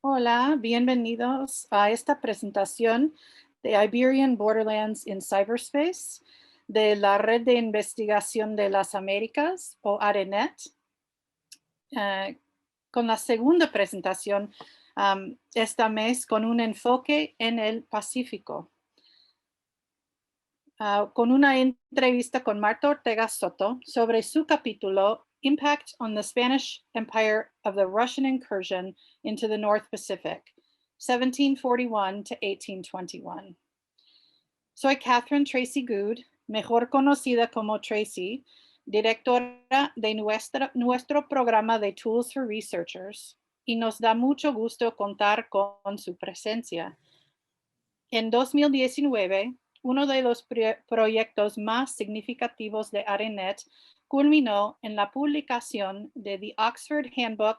Hola, bienvenidos a esta presentación de Iberian Borderlands in Cyberspace de la Red de Investigación de las Américas o ARENET, con la segunda presentación esta mes con un enfoque en el Pacífico. Con una entrevista con Marta Ortega Soto sobre su capítulo Impact on the Spanish Empire of the Russian Incursion into the North Pacific, 1741 to 1821. Soy Catherine Tracy Good, mejor conocida como Tracy, directora de nuestro programa de Tools for Researchers, y nos da mucho gusto contar con su presencia. En 2019, uno de los proyectos más significativos de ARENET culminó en la publicación de The Oxford Handbook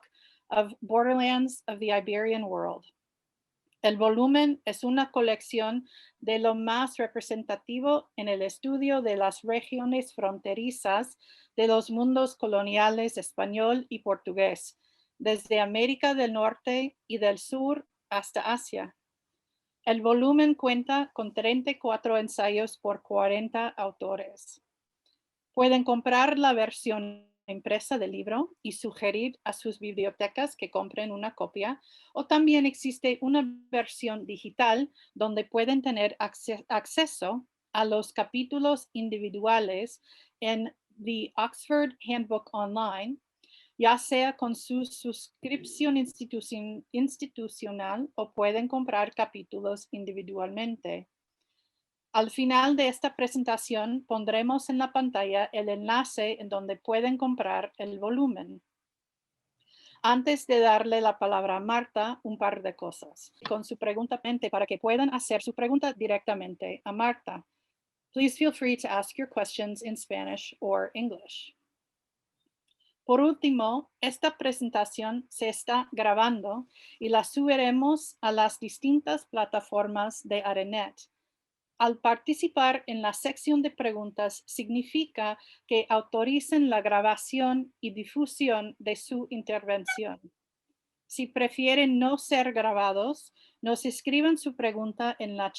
of Borderlands of the Iberian World. El volumen es una colección de lo más representativo en el estudio de las regiones fronterizas de los mundos coloniales español y portugués, desde América del Norte y del Sur hasta Asia. El volumen cuenta con 34 ensayos por 40 autores. Pueden comprar la versión impresa del libro y sugerir a sus bibliotecas que compren una copia, o también existe una versión digital donde pueden tener acceso a los capítulos individuales en The Oxford Handbook Online, ya sea con su suscripción institucional o pueden comprar capítulos individualmente. Al final de esta presentación pondremos en la pantalla el enlace en donde pueden comprar el volumen. Antes de darle la palabra a Marta, un par de cosas. Con su pregunta para que puedan hacer su pregunta directamente a Marta. Please feel free to ask your questions in Spanish or English. Por último, esta presentación se está grabando y la subiremos a las distintas plataformas de ARENET. Al participar en la sección de preguntas significa que autoricen la grabación y difusión de su intervención. Si prefieren no ser grabados, nos escriban su pregunta en la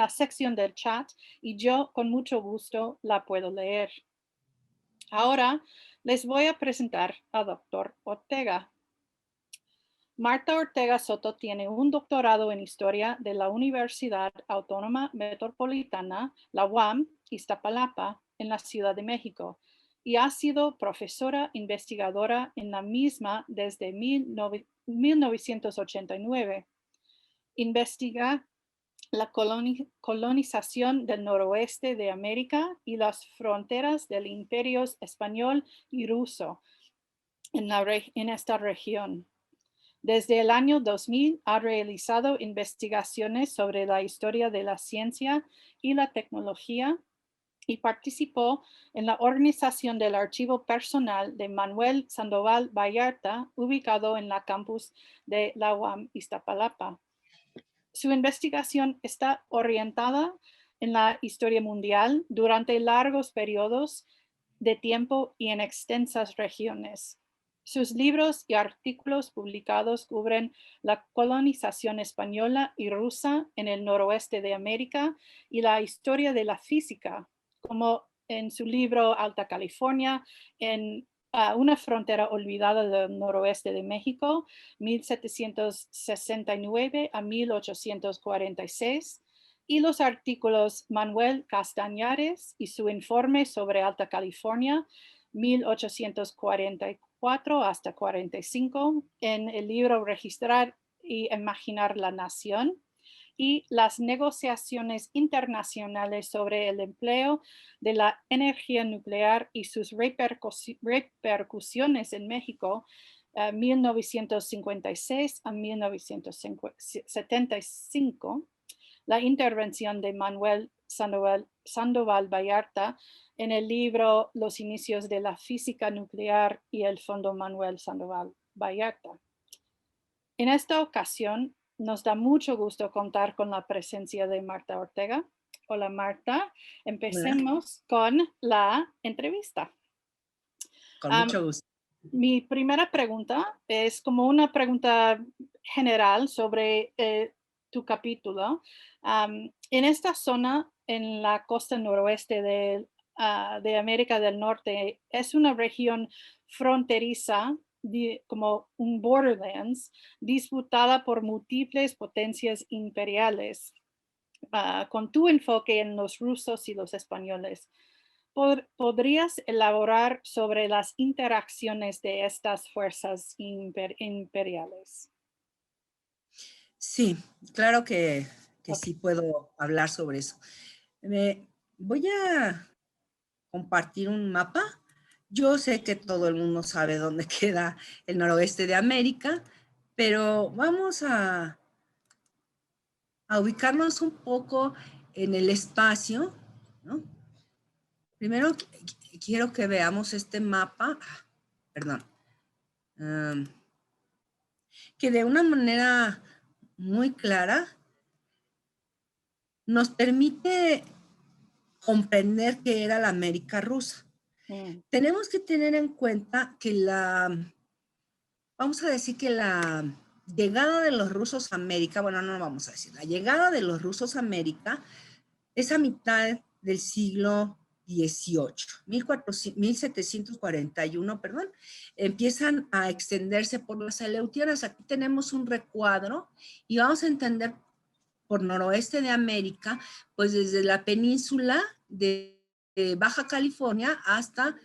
sección del chat y yo con mucho gusto la puedo leer. Ahora les voy a presentar a Dr. Ortega. Marta Ortega Soto tiene un doctorado en Historia de la Universidad Autónoma Metropolitana, la UAM, Iztapalapa, en la Ciudad de México, y ha sido profesora investigadora en la misma desde 1989. Investiga la colonización del noroeste de América y las fronteras del imperio español y ruso en esta región. Desde el año 2000 ha realizado investigaciones sobre la historia de la ciencia y la tecnología y participó en la organización del archivo personal de Manuel Sandoval Vallarta, ubicado en la campus de la UAM Iztapalapa. Su investigación está orientada en la historia mundial durante largos periodos de tiempo y en extensas regiones. Sus libros y artículos publicados cubren la colonización española y rusa en el noroeste de América y la historia de la física, como en su libro Alta California, en una frontera olvidada del noroeste de México, 1769 a 1846, y los artículos Manuel Castañares y su informe sobre Alta California, 1844 hasta 45, en el libro Registrar y Imaginar la Nación, y las negociaciones internacionales sobre el empleo de la energía nuclear y sus repercusiones en México, 1956 a 1975, la intervención de Manuel Sandoval Vallarta en el libro Los inicios de la física nuclear y el Fondo Manuel Sandoval Vallarta. En esta ocasión, nos da mucho gusto contar con la presencia de Marta Ortega. Hola Marta, empecemos con la entrevista. Con mucho gusto. Mi primera pregunta es como una pregunta general sobre tu capítulo. En esta zona, en la costa noroeste de América del Norte, es una región fronteriza, como un borderlands, disputada por múltiples potencias imperiales, con tu enfoque en los rusos y los españoles. ¿Podrías elaborar sobre las interacciones de estas fuerzas imperiales? Sí, claro que Ok. sí puedo hablar sobre eso. Voy a compartir un mapa. Yo sé que todo el mundo sabe dónde queda el noroeste de América, pero vamos a ubicarnos un poco en el espacio, ¿no? Primero quiero que veamos este mapa, perdón, um, que de una manera muy clara nos permite comprender qué era la América rusa. Mm, Tenemos que tener en cuenta que vamos a decir que la llegada de los rusos a América, bueno, no vamos a decir, la llegada de los rusos a América es a mitad del siglo XVIII, 1741, perdón, empiezan a extenderse por las Aleutianas. Aquí tenemos un recuadro y vamos a entender por noroeste de América, pues desde la península de Baja California hasta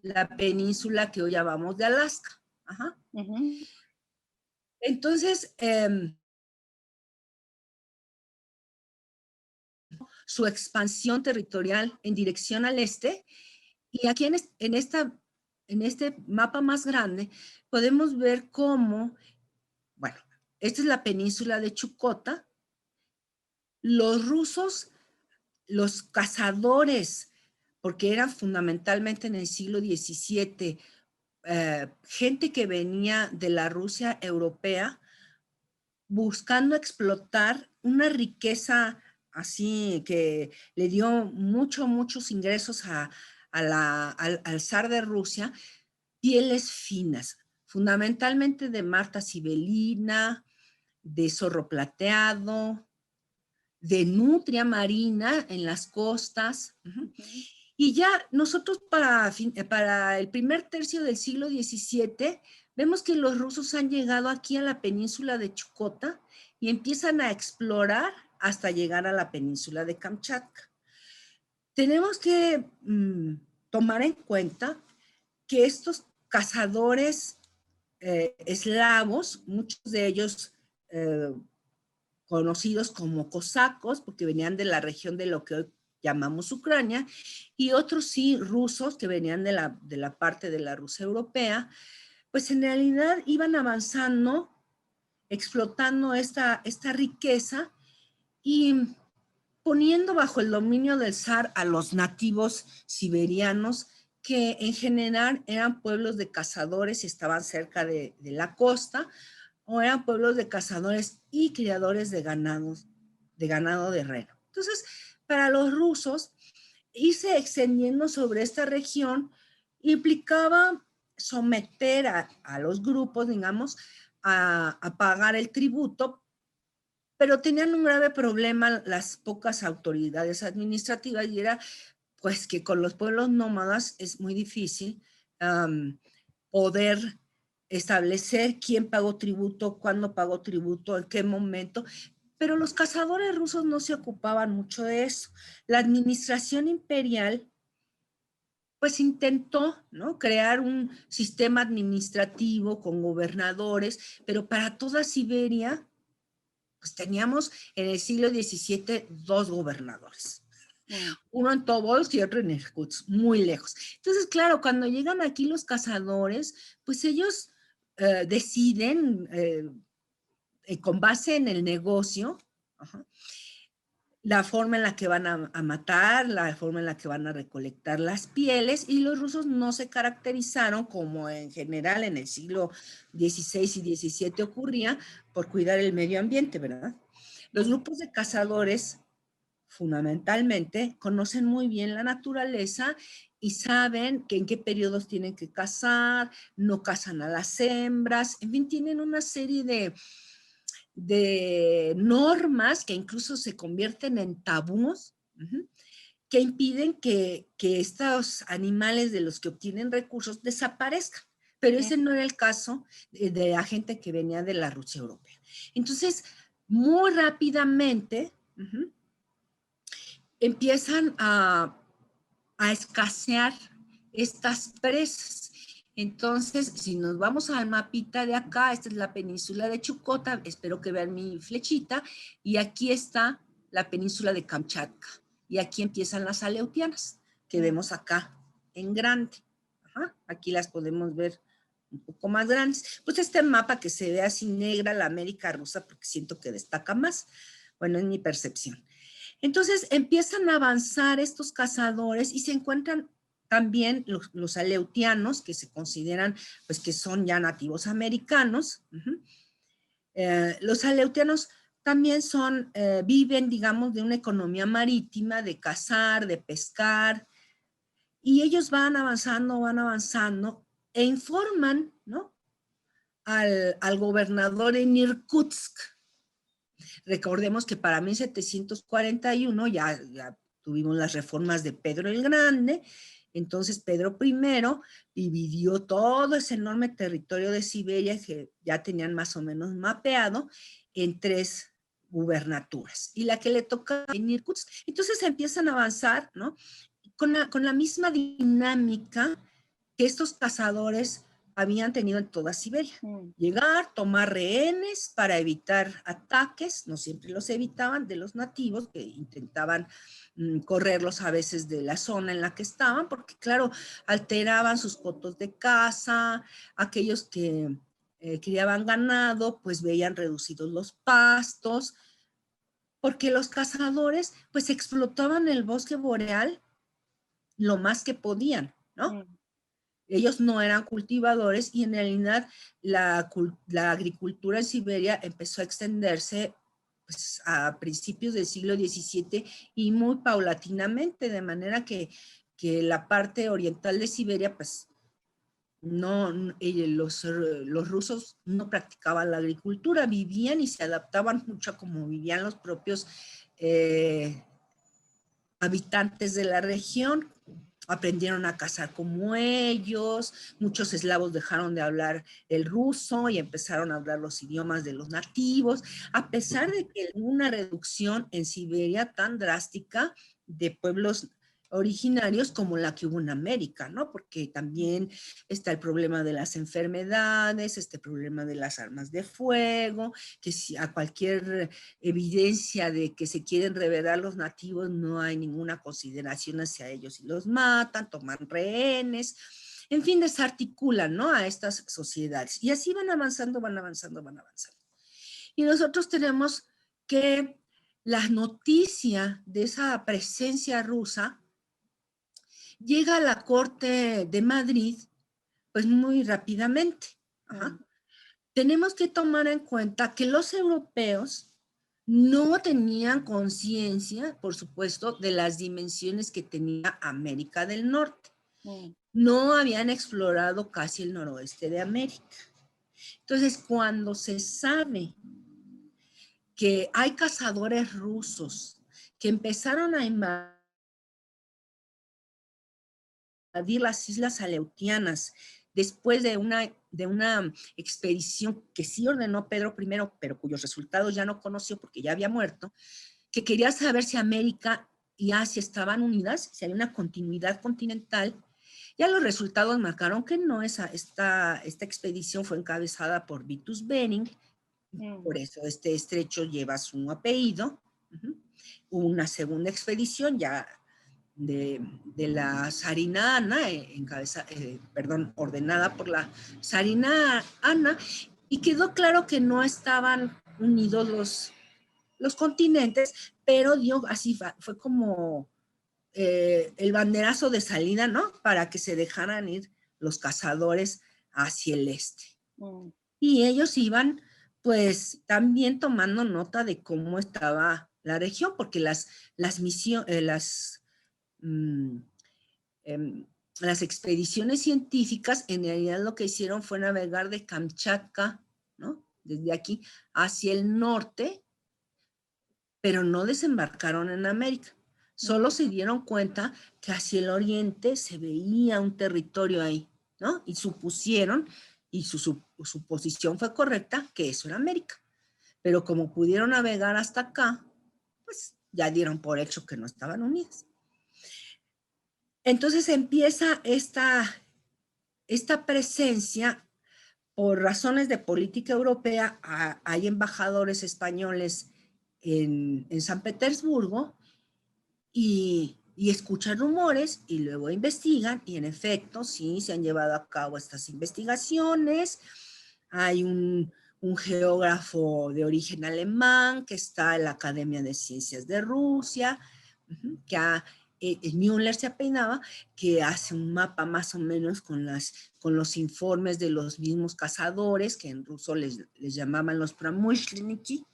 la península que hoy llamamos de Alaska. Ajá. ujú, Entonces, su expansión territorial en dirección al este, y aquí en este mapa más grande podemos ver cómo, bueno, esta es la península de Chucota, los rusos, los cazadores, porque eran fundamentalmente en el siglo XVII, gente que venía de la Rusia europea buscando explotar una riqueza así que le dio muchos ingresos al zar de Rusia, pieles finas, fundamentalmente de marta sibelina, de zorro plateado, de nutria marina en las costas. ujú. Y ya nosotros para el primer tercio del siglo XVII vemos que los rusos han llegado aquí a la península de Chukotka y empiezan a explorar hasta llegar a la península de Kamchatka. Tenemos que tomar en cuenta que estos cazadores eslavos, muchos de ellos eh, conocidos como cosacos, porque venían de la región de lo que hoy llamamos Ucrania, y otros sí rusos que venían de la parte de la Rusia europea, pues en realidad iban avanzando, explotando esta riqueza y poniendo bajo el dominio del zar a los nativos siberianos, que en general eran pueblos de cazadores y estaban cerca de la costa, o eran pueblos de cazadores y criadores de ganado de reno. Entonces, para los rusos, irse extendiendo sobre esta región implicaba someter a los grupos, digamos, a pagar el tributo, pero tenían un grave problema las pocas autoridades administrativas y era pues que con los pueblos nómadas es muy difícil poder establecer quién pagó tributo, cuándo pagó tributo, en qué momento, pero los cazadores rusos no se ocupaban mucho de eso. La administración imperial pues intentó, ¿no?, crear un sistema administrativo con gobernadores, pero para toda Siberia, pues teníamos en el siglo XVII dos gobernadores, Mm, uno en Tobolsk y otro en Irkutsk, muy lejos. Entonces, claro, cuando llegan aquí los cazadores, pues ellos deciden, con base en el negocio, ajá, la forma en la que van a matar, la forma en la que van a recolectar las pieles, y los rusos no se caracterizaron, como en general en el siglo XVI y XVII ocurría, por cuidar el medio ambiente, ¿verdad? Los mm, grupos de cazadores fundamentalmente, conocen muy bien la naturaleza y saben que en qué periodos tienen que cazar, no cazan a las hembras, en fin, tienen una serie de normas que incluso se convierten en tabús, que impiden que estos animales de los que obtienen recursos desaparezcan. Pero ese no era el caso de la gente que venía de la Rusia europea. Entonces, muy rápidamente empiezan a escasear estas presas. Entonces, si nos vamos al mapita de acá, esta es la península de Chukotka, espero que vean mi flechita, y aquí está la península de Kamchatka. Y aquí empiezan las aleutianas, que vemos acá en grande. Ajá, aquí las podemos ver un poco más grandes. Pues este mapa que se ve así negra, la América rusa, porque siento que destaca más. Bueno, es mi percepción. Entonces empiezan a avanzar estos cazadores y se encuentran también los aleutianos, que se consideran, pues que son ya nativos americanos. Los aleutianos también viven, digamos, de una economía marítima, de cazar, de pescar, y ellos van avanzando, e informan, ¿no?, al gobernador en Irkutsk. Recordemos que para 1741 ya tuvimos las reformas de Pedro el Grande. Entonces Pedro I dividió todo ese enorme territorio de Siberia que ya tenían más o menos mapeado en 3 gubernaturas, y la que le toca en Irkutsk. Entonces empiezan a avanzar, ¿no?, con la misma dinámica que estos cazadores habían tenido en toda Siberia. Llegar, tomar rehenes para evitar ataques, no siempre los evitaban, de los nativos, que intentaban correrlos a veces de la zona en la que estaban, porque claro, alteraban sus cotos de caza, aquellos que criaban ganado, pues veían reducidos los pastos, porque los cazadores pues explotaban el bosque boreal lo más que podían, ¿no? Ellos no eran cultivadores y en realidad la agricultura en Siberia empezó a extenderse pues, a principios del siglo XVII y muy paulatinamente, de manera que la parte oriental de Siberia, pues los rusos no practicaban la agricultura, vivían y se adaptaban mucho a como vivían los propios habitantes de la región. Aprendieron a cazar como ellos, muchos eslavos dejaron de hablar el ruso y empezaron a hablar los idiomas de los nativos, a pesar de que hubo una reducción en Siberia tan drástica de pueblos originarios como la que hubo en América, ¿no? Porque también está el problema de las enfermedades, este problema de las armas de fuego, que si a cualquier evidencia de que se quieren revelar los nativos no hay ninguna consideración hacia ellos y los matan, toman rehenes, en fin, desarticulan, ¿no?, a estas sociedades. Y así van avanzando, van avanzando, van avanzando. Y nosotros tenemos que la noticia de esa presencia rusa llega a la corte de Madrid, pues muy rápidamente. Tenemos que tomar en cuenta que los europeos no tenían conciencia, por supuesto, de las dimensiones que tenía América del Norte. No habían explorado casi el noroeste de América. Entonces, cuando se sabe que hay cazadores rusos que empezaron a invadir las islas Aleutianas después de una expedición que sí ordenó Pedro I, pero cuyos resultados ya no conoció porque ya había muerto, que quería saber si América y Asia estaban unidas, si había una continuidad continental. Ya los resultados marcaron que no, esta expedición fue encabezada por Vitus Bering, por eso este estrecho lleva su apellido. Hubo una segunda expedición ya de la zarina Ana, ordenada por la zarina Ana, y quedó claro que no estaban unidos los continentes, pero fue como el banderazo de salida, ¿no?, para que se dejaran ir los cazadores hacia el este. Y ellos iban, pues, también tomando nota de cómo estaba la región, porque mm, las expediciones científicas en realidad lo que hicieron fue navegar de Kamchatka, ¿no? Desde aquí hacia el norte, pero no desembarcaron en América. Solo se dieron cuenta que hacia el oriente se veía un territorio ahí, ¿no? Y supusieron, y su suposición fue correcta, que eso era América. Pero como pudieron navegar hasta acá, pues ya dieron por hecho que no estaban unidas. Entonces empieza esta presencia. Por razones de política europea, hay embajadores españoles en San Petersburgo y escuchan rumores y luego investigan y en efecto sí se han llevado a cabo estas investigaciones. Hay un geógrafo de origen alemán que está en la Academia de Ciencias de Rusia, que Müller se apeinaba, que hace un mapa más o menos con los informes de los mismos cazadores, que en ruso les llamaban los pramushleniki.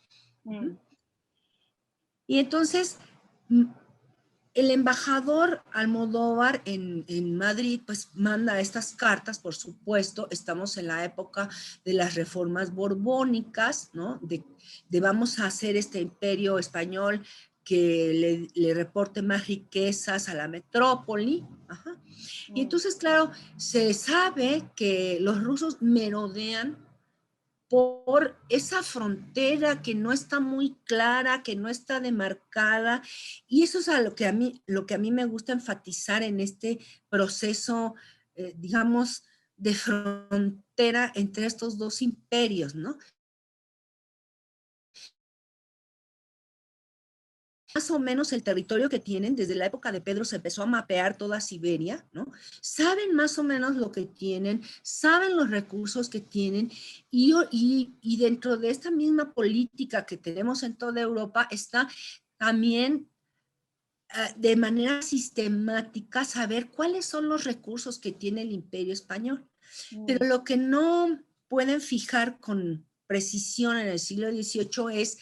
Y entonces el embajador Almodóvar en Madrid pues manda estas cartas, por supuesto. Estamos en la época de las reformas borbónicas, ¿no? De vamos a hacer este imperio español que le reporte más riquezas a la metrópoli. Ajá. Y entonces, claro, se sabe que los rusos merodean por esa frontera que no está muy clara, que no está demarcada, y eso es lo que a mí me gusta enfatizar en este proceso, digamos, de frontera entre estos dos imperios, ¿no? Más o menos el territorio que tienen, desde la época de Pedro se empezó a mapear toda Siberia, ¿no? Saben más o menos lo que tienen, saben los recursos que tienen y dentro de esta misma política que tenemos en toda Europa está también de manera sistemática saber cuáles son los recursos que tiene el Imperio Español. Pero lo que no pueden fijar con precisión en el siglo XVIII es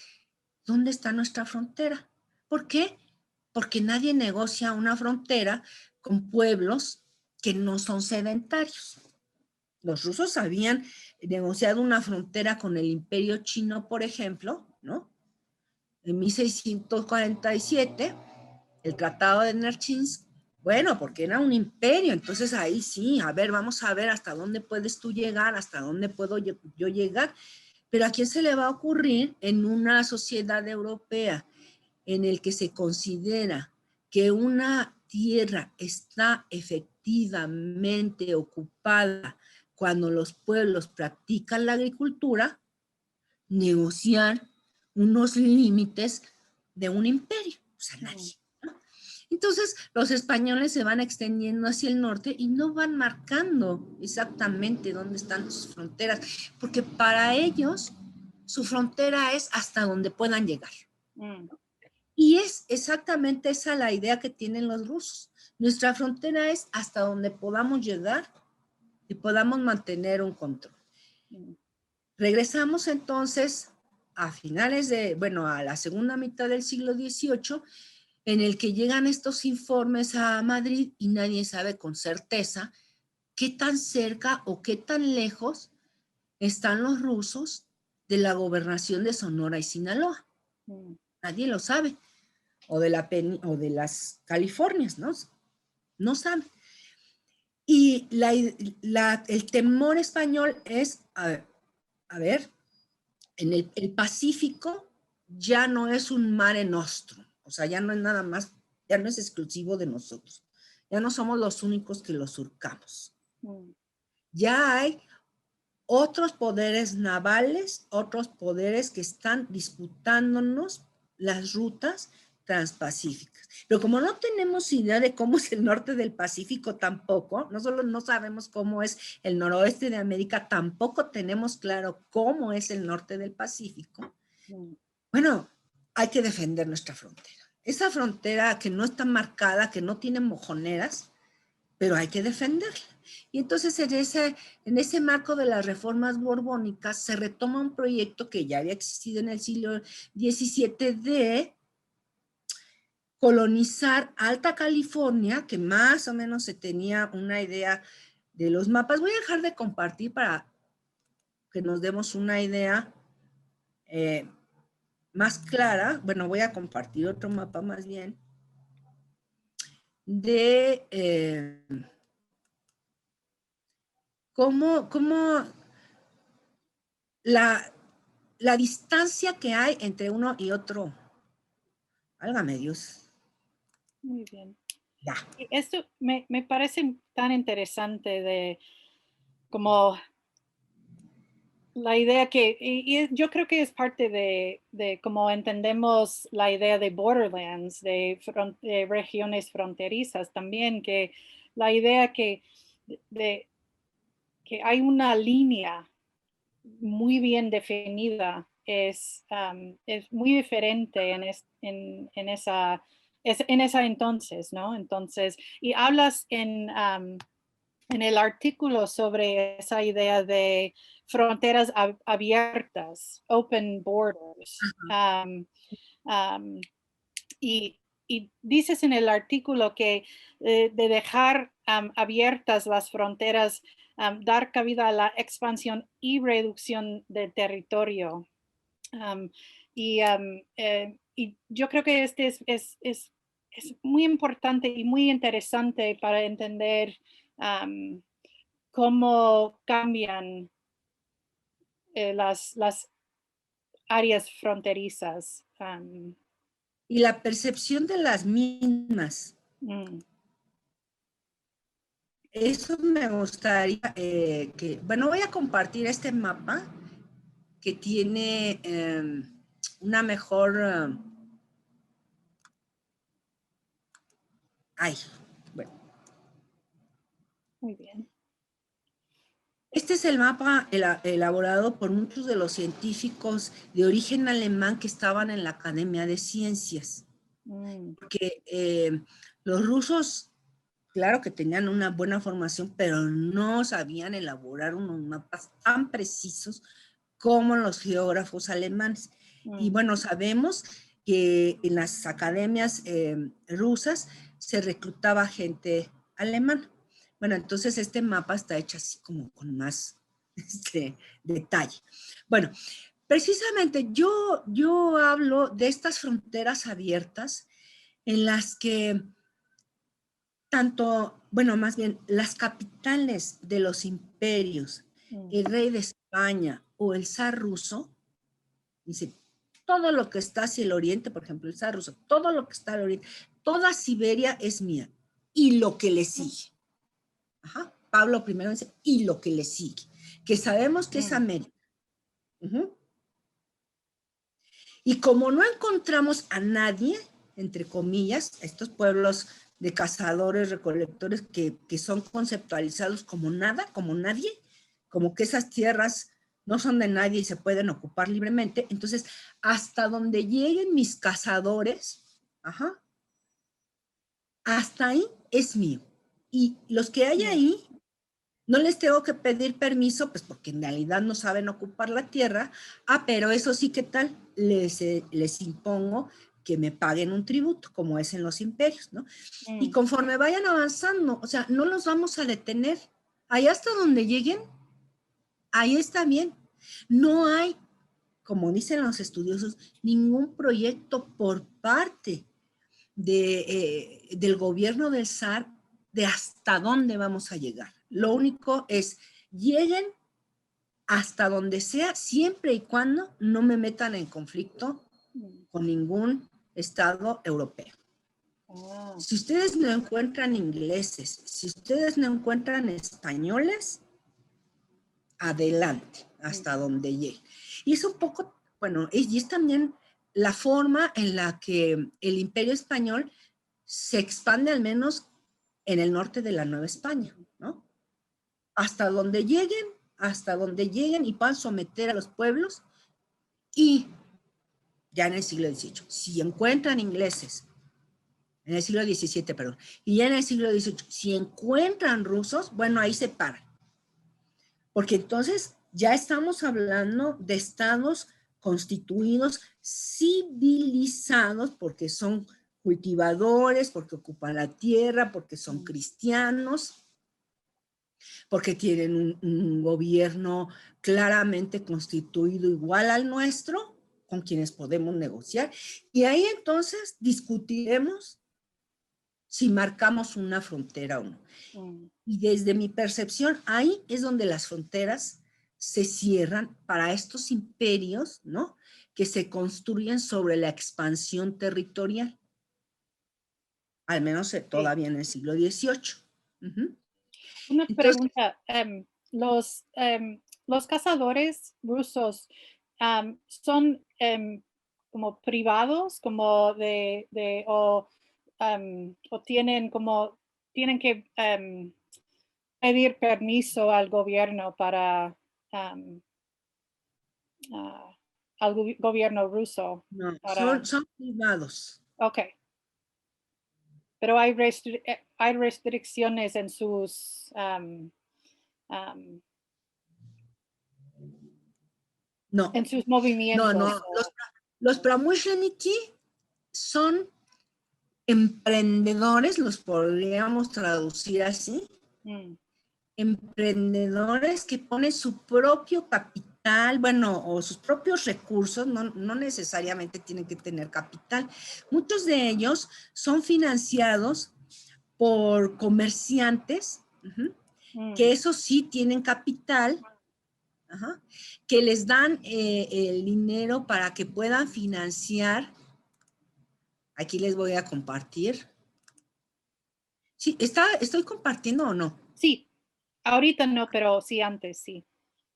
dónde está nuestra frontera. ¿Por qué? Porque nadie negocia una frontera con pueblos que no son sedentarios. Los rusos habían negociado una frontera con el Imperio Chino, por ejemplo, ¿no? En 1647, el Tratado de Nerchinsk, bueno, porque era un imperio, entonces ahí sí, a ver, vamos a ver hasta dónde puedes tú llegar, hasta dónde puedo yo llegar. Pero ¿a quién se le va a ocurrir en una sociedad europea en el que se considera que una tierra está efectivamente ocupada cuando los pueblos practican la agricultura, negociar unos límites de un imperio? O sea, nadie. Entonces, los españoles se van extendiendo hacia el norte y no van marcando exactamente dónde están sus fronteras, porque para ellos su frontera es hasta donde puedan llegar. Y es exactamente esa la idea que tienen los rusos. Nuestra frontera es hasta donde podamos llegar y podamos mantener un control. Regresamos entonces a a la segunda mitad del siglo XVIII, en el que llegan estos informes a Madrid y nadie sabe con certeza qué tan cerca o qué tan lejos están los rusos de la gobernación de Sonora y Sinaloa. Nadie lo sabe. O de las Californias, ¿no? No saben. Y el temor español es, a ver, en el Pacífico ya no es un mare nostrum. O sea, ya no es nada más, ya no es exclusivo de nosotros. Ya no somos los únicos que lo surcamos. Ya hay otros poderes navales, otros poderes que están disputándonos las rutas transpacíficas. Pero como no tenemos idea de cómo es el norte del Pacífico tampoco, no solo no sabemos cómo es el noroeste de América, tampoco tenemos claro cómo es el norte del Pacífico. Bueno, hay que defender nuestra frontera. Esa frontera que no está marcada, que no tiene mojoneras, pero hay que defenderla. Y entonces en ese marco de las reformas borbónicas se retoma un proyecto que ya había existido en el siglo XVII de colonizar Alta California, que más o menos se tenía una idea de los mapas. Voy a dejar de compartir para que nos demos una idea más clara. Bueno, voy a compartir otro mapa más bien de cómo la distancia que hay entre uno y otro. Válgame Dios. Muy bien. Ya. Y esto me parece tan interesante de como la idea que, yo creo que es parte de cómo entendemos la idea de borderlands, de regiones fronterizas también, que la idea de, que hay una línea muy bien definida es muy diferente en esa entonces, ¿no? Entonces, y hablas en el artículo sobre esa idea de fronteras abiertas, open borders. Y, y dices en el artículo que de dejar abiertas las fronteras, dar cabida a la expansión y reducción del territorio. Um, y yo creo que este es muy importante y muy interesante para entender cómo cambian las áreas fronterizas. Y la percepción de las mismas. Mm. Eso me gustaría que, bueno, voy a compartir este mapa que tiene una mejor, ay, bueno. Muy bien. Este es el mapa elaborado por muchos de los científicos de origen alemán que estaban en la Academia de Ciencias. Porque los rusos, claro que tenían una buena formación, pero no sabían elaborar unos mapas tan precisos como los geógrafos alemanes. Y bueno, sabemos que en las academias rusas se reclutaba gente alemana. Bueno, entonces este mapa está hecho así como con más detalle. Bueno, precisamente yo hablo de estas fronteras abiertas en las que tanto, bueno, más bien las capitales de los imperios, el rey de España o el zar ruso, dice, todo lo que está hacia el oriente, por ejemplo, el zar ruso, todo lo que está al oriente, toda Siberia es mía y lo que le sigue. Ajá. Pablo I dice, y lo que le sigue, que sabemos que es América. Y como no encontramos a nadie, entre comillas, estos pueblos de cazadores, recolectores que son conceptualizados como nada, como nadie, como que esas tierras no son de nadie y se pueden ocupar libremente, entonces hasta donde lleguen mis cazadores, hasta ahí es mío. Y los que hay ahí, no les tengo que pedir permiso, pues porque en realidad no saben ocupar la tierra. Pero eso sí, ¿qué tal? Les impongo que me paguen un tributo, como es en los imperios, ¿no? Y conforme vayan avanzando, o sea, no los vamos a detener. Ahí hasta donde lleguen, ahí está bien. No hay, como dicen los estudiosos, ningún proyecto por parte del gobierno del zar de hasta dónde vamos a llegar. Lo único es, lleguen hasta donde sea, siempre y cuando no me metan en conflicto con ningún estado europeo. Si ustedes no encuentran ingleses, si ustedes no encuentran españoles, adelante, hasta donde llegue. Y es un poco, bueno, y es también la forma en la que el Imperio Español se expande, al menos en el norte de la Nueva España, ¿no? Hasta donde lleguen y puedan someter a los pueblos. Y ya en el siglo XVIII, si encuentran ingleses, en el siglo XVII, perdón, y ya en el siglo XVIII, si encuentran rusos, bueno, ahí se paran. Porque entonces ya estamos hablando de estados constituidos, civilizados, porque son cultivadores, porque ocupan la tierra, porque son cristianos, porque tienen un gobierno claramente constituido igual al nuestro, con quienes podemos negociar. Y ahí entonces discutiremos si marcamos una frontera o no. Y desde mi percepción, ahí es donde las fronteras se cierran para estos imperios, ¿no? Que se construyen sobre la expansión territorial, al menos todavía en el siglo XVIII. Una Entonces, pregunta, los cazadores rusos son como privados, como o tienen que pedir permiso al gobierno para al gobierno ruso no, para, son privados. ok, pero hay restricciones en sus um, No, en sus no, movimientos. no. Los pramышленники son emprendedores, los podríamos traducir así, emprendedores que ponen su propio capital, bueno, o sus propios recursos, no necesariamente tienen que tener capital. Muchos de ellos son financiados por comerciantes, que eso sí tienen capital, que les dan el dinero para que puedan financiar. Aquí les voy a compartir. Sí, ¿estoy compartiendo o no? Sí, ahorita no, pero sí antes, sí.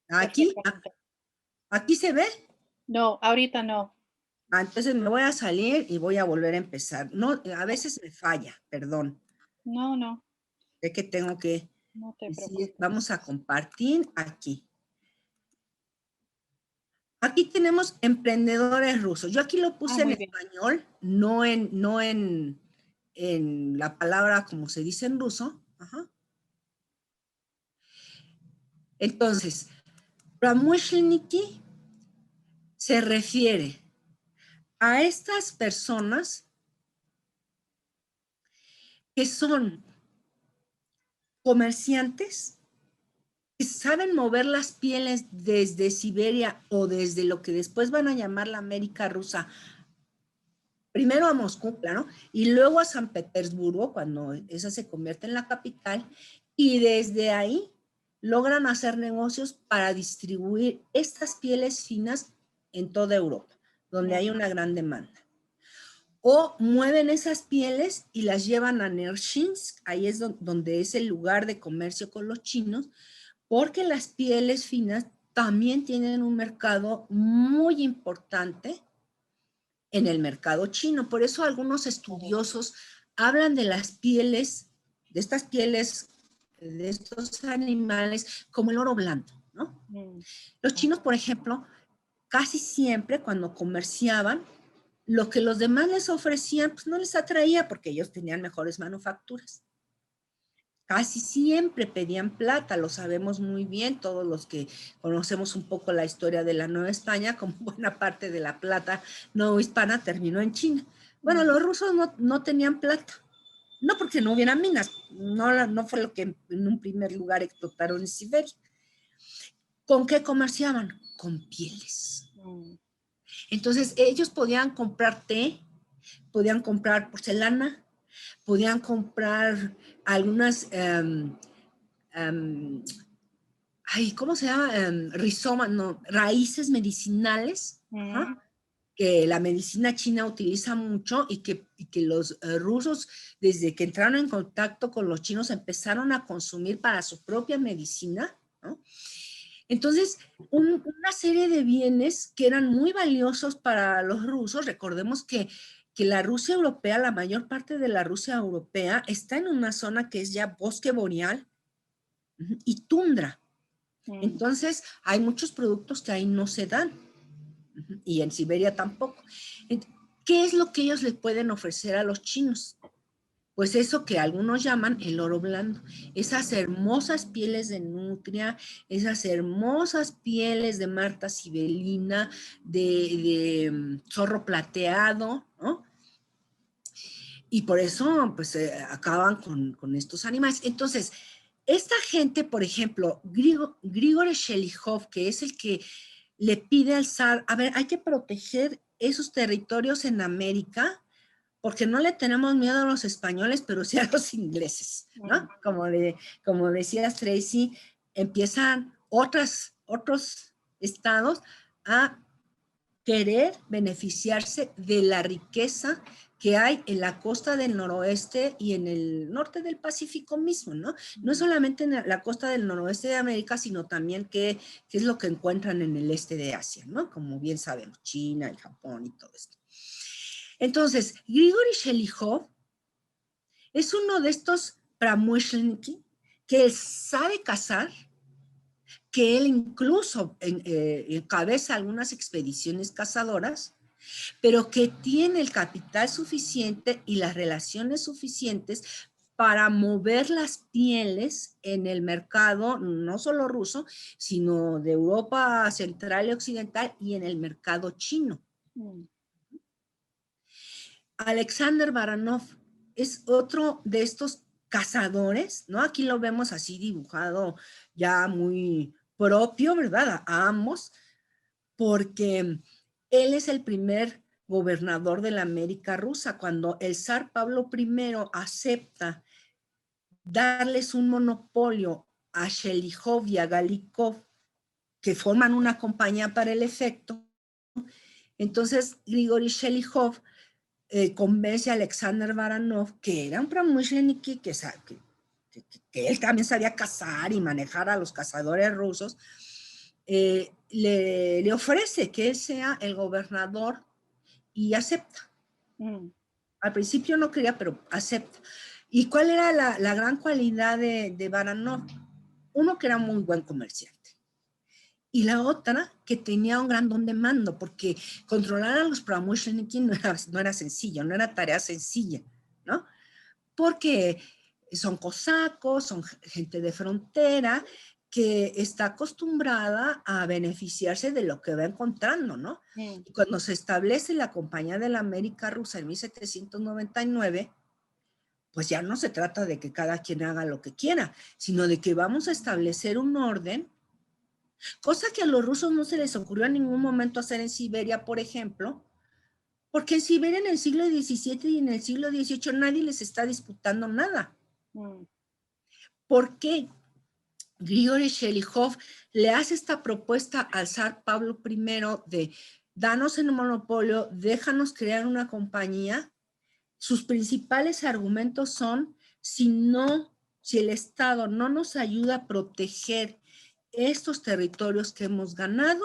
Aquí, Perfectamente. aquí se ve. No, ahorita no. Entonces me voy a salir y voy a volver a empezar. No, a veces me falla, perdón. No, no, Sé que tengo que no te decir, preocupes. vamos a compartir aquí. Aquí tenemos emprendedores rusos. Yo aquí lo puse en Muy bien. español, no en la palabra como se dice en ruso. Entonces, pramышленники se refiere a estas personas que son comerciantes, que saben mover las pieles desde Siberia o desde lo que después van a llamar la América rusa, primero a Moscú, claro, y luego a San Petersburgo, cuando esa se convierte en la capital, y desde ahí logran hacer negocios para distribuir estas pieles finas en toda Europa, donde hay una gran demanda. O mueven esas pieles y las llevan a Nershinsk, ahí es donde es el lugar de comercio con los chinos, porque las pieles finas también tienen un mercado muy importante en el mercado chino. Por eso algunos estudiosos hablan de las pieles, de estas pieles de estos animales como el oro blando, ¿no? Los chinos, por ejemplo, casi siempre cuando comerciaban, lo que los demás les ofrecían, pues no les atraía porque ellos tenían mejores manufacturas. Casi siempre pedían plata, lo sabemos muy bien todos los que conocemos un poco la historia de la Nueva España, como buena parte de la plata no hispana terminó en China. Bueno, los rusos no tenían plata, no porque no hubieran minas, no fue lo que en un primer lugar explotaron en Siberia. ¿Con qué comerciaban? Con pieles. Entonces ellos podían comprar té, podían comprar porcelana, podían comprar algunas, ¿cómo se llama? Rizoma, no, raíces medicinales, que la medicina china utiliza mucho y que los rusos, desde que entraron en contacto con los chinos, empezaron a consumir para su propia medicina, ¿no? Entonces, una serie de bienes que eran muy valiosos para los rusos. Recordemos que la Rusia europea, la mayor parte de la Rusia europea, está en una zona que es ya bosque boreal y tundra. Entonces, hay muchos productos que ahí no se dan. Y en Siberia tampoco. ¿Qué es lo que ellos les pueden ofrecer a los chinos? Pues eso que algunos llaman el oro blando, esas hermosas pieles de nutria, esas hermosas pieles de marta sibelina, de zorro plateado, ¿no? Y por eso, pues, acaban con estos animales. Entonces, esta gente, por ejemplo, Grigori Shelihov, que es el que le pide al zar, a ver, hay que proteger esos territorios en América, porque no le tenemos miedo a los españoles, pero sí a los ingleses, ¿no? Como decías, Tracy, empiezan otros estados a querer beneficiarse de la riqueza que hay en la costa del noroeste y en el norte del Pacífico mismo, ¿no? No es solamente en la costa del noroeste de América, sino también qué es lo que encuentran en el este de Asia, ¿no? Como bien sabemos, China, el Japón y todo esto. Entonces, Grigori Shelihov es uno de estos pramushleniki que sabe cazar, que él incluso encabeza algunas expediciones cazadoras, pero que tiene el capital suficiente y las relaciones suficientes para mover las pieles en el mercado, no solo ruso, sino de Europa central y occidental y en el mercado chino. Alexander Baranov es otro de estos cazadores, ¿no? Aquí lo vemos así dibujado ya muy propio, ¿verdad? A ambos, porque él es el primer gobernador de la América rusa. Cuando el zar Pablo I acepta darles un monopolio a Shelihov y a Galikov, que forman una compañía para el efecto, entonces Grigori Shelihov convence a Alexander Baranov, que era un pramushleniki, que él también sabía cazar y manejar a los cazadores rusos, le ofrece que él sea el gobernador y acepta. Al principio no quería, pero acepta. ¿Y cuál era la gran cualidad de Baranov? Uno, que era muy buen comerciante. Y la otra, que tenía un gran don de mando, porque controlar a los pramushleniki no era sencillo, no era tarea sencilla, ¿no? Porque son cosacos, son gente de frontera, que está acostumbrada a beneficiarse de lo que va encontrando, ¿no? Y cuando se establece la Compañía de la América Rusa en 1799, pues ya no se trata de que cada quien haga lo que quiera, sino de que vamos a establecer un orden, cosa que a los rusos no se les ocurrió en ningún momento hacer en Siberia, por ejemplo, porque en Siberia en el siglo XVII y en el siglo XVIII nadie les está disputando nada. ¿Por qué Grigori Shelihov le hace esta propuesta al zar Pablo I de danos el monopolio, déjanos crear una compañía? Sus principales argumentos son, si el Estado no nos ayuda a proteger estos territorios que hemos ganado,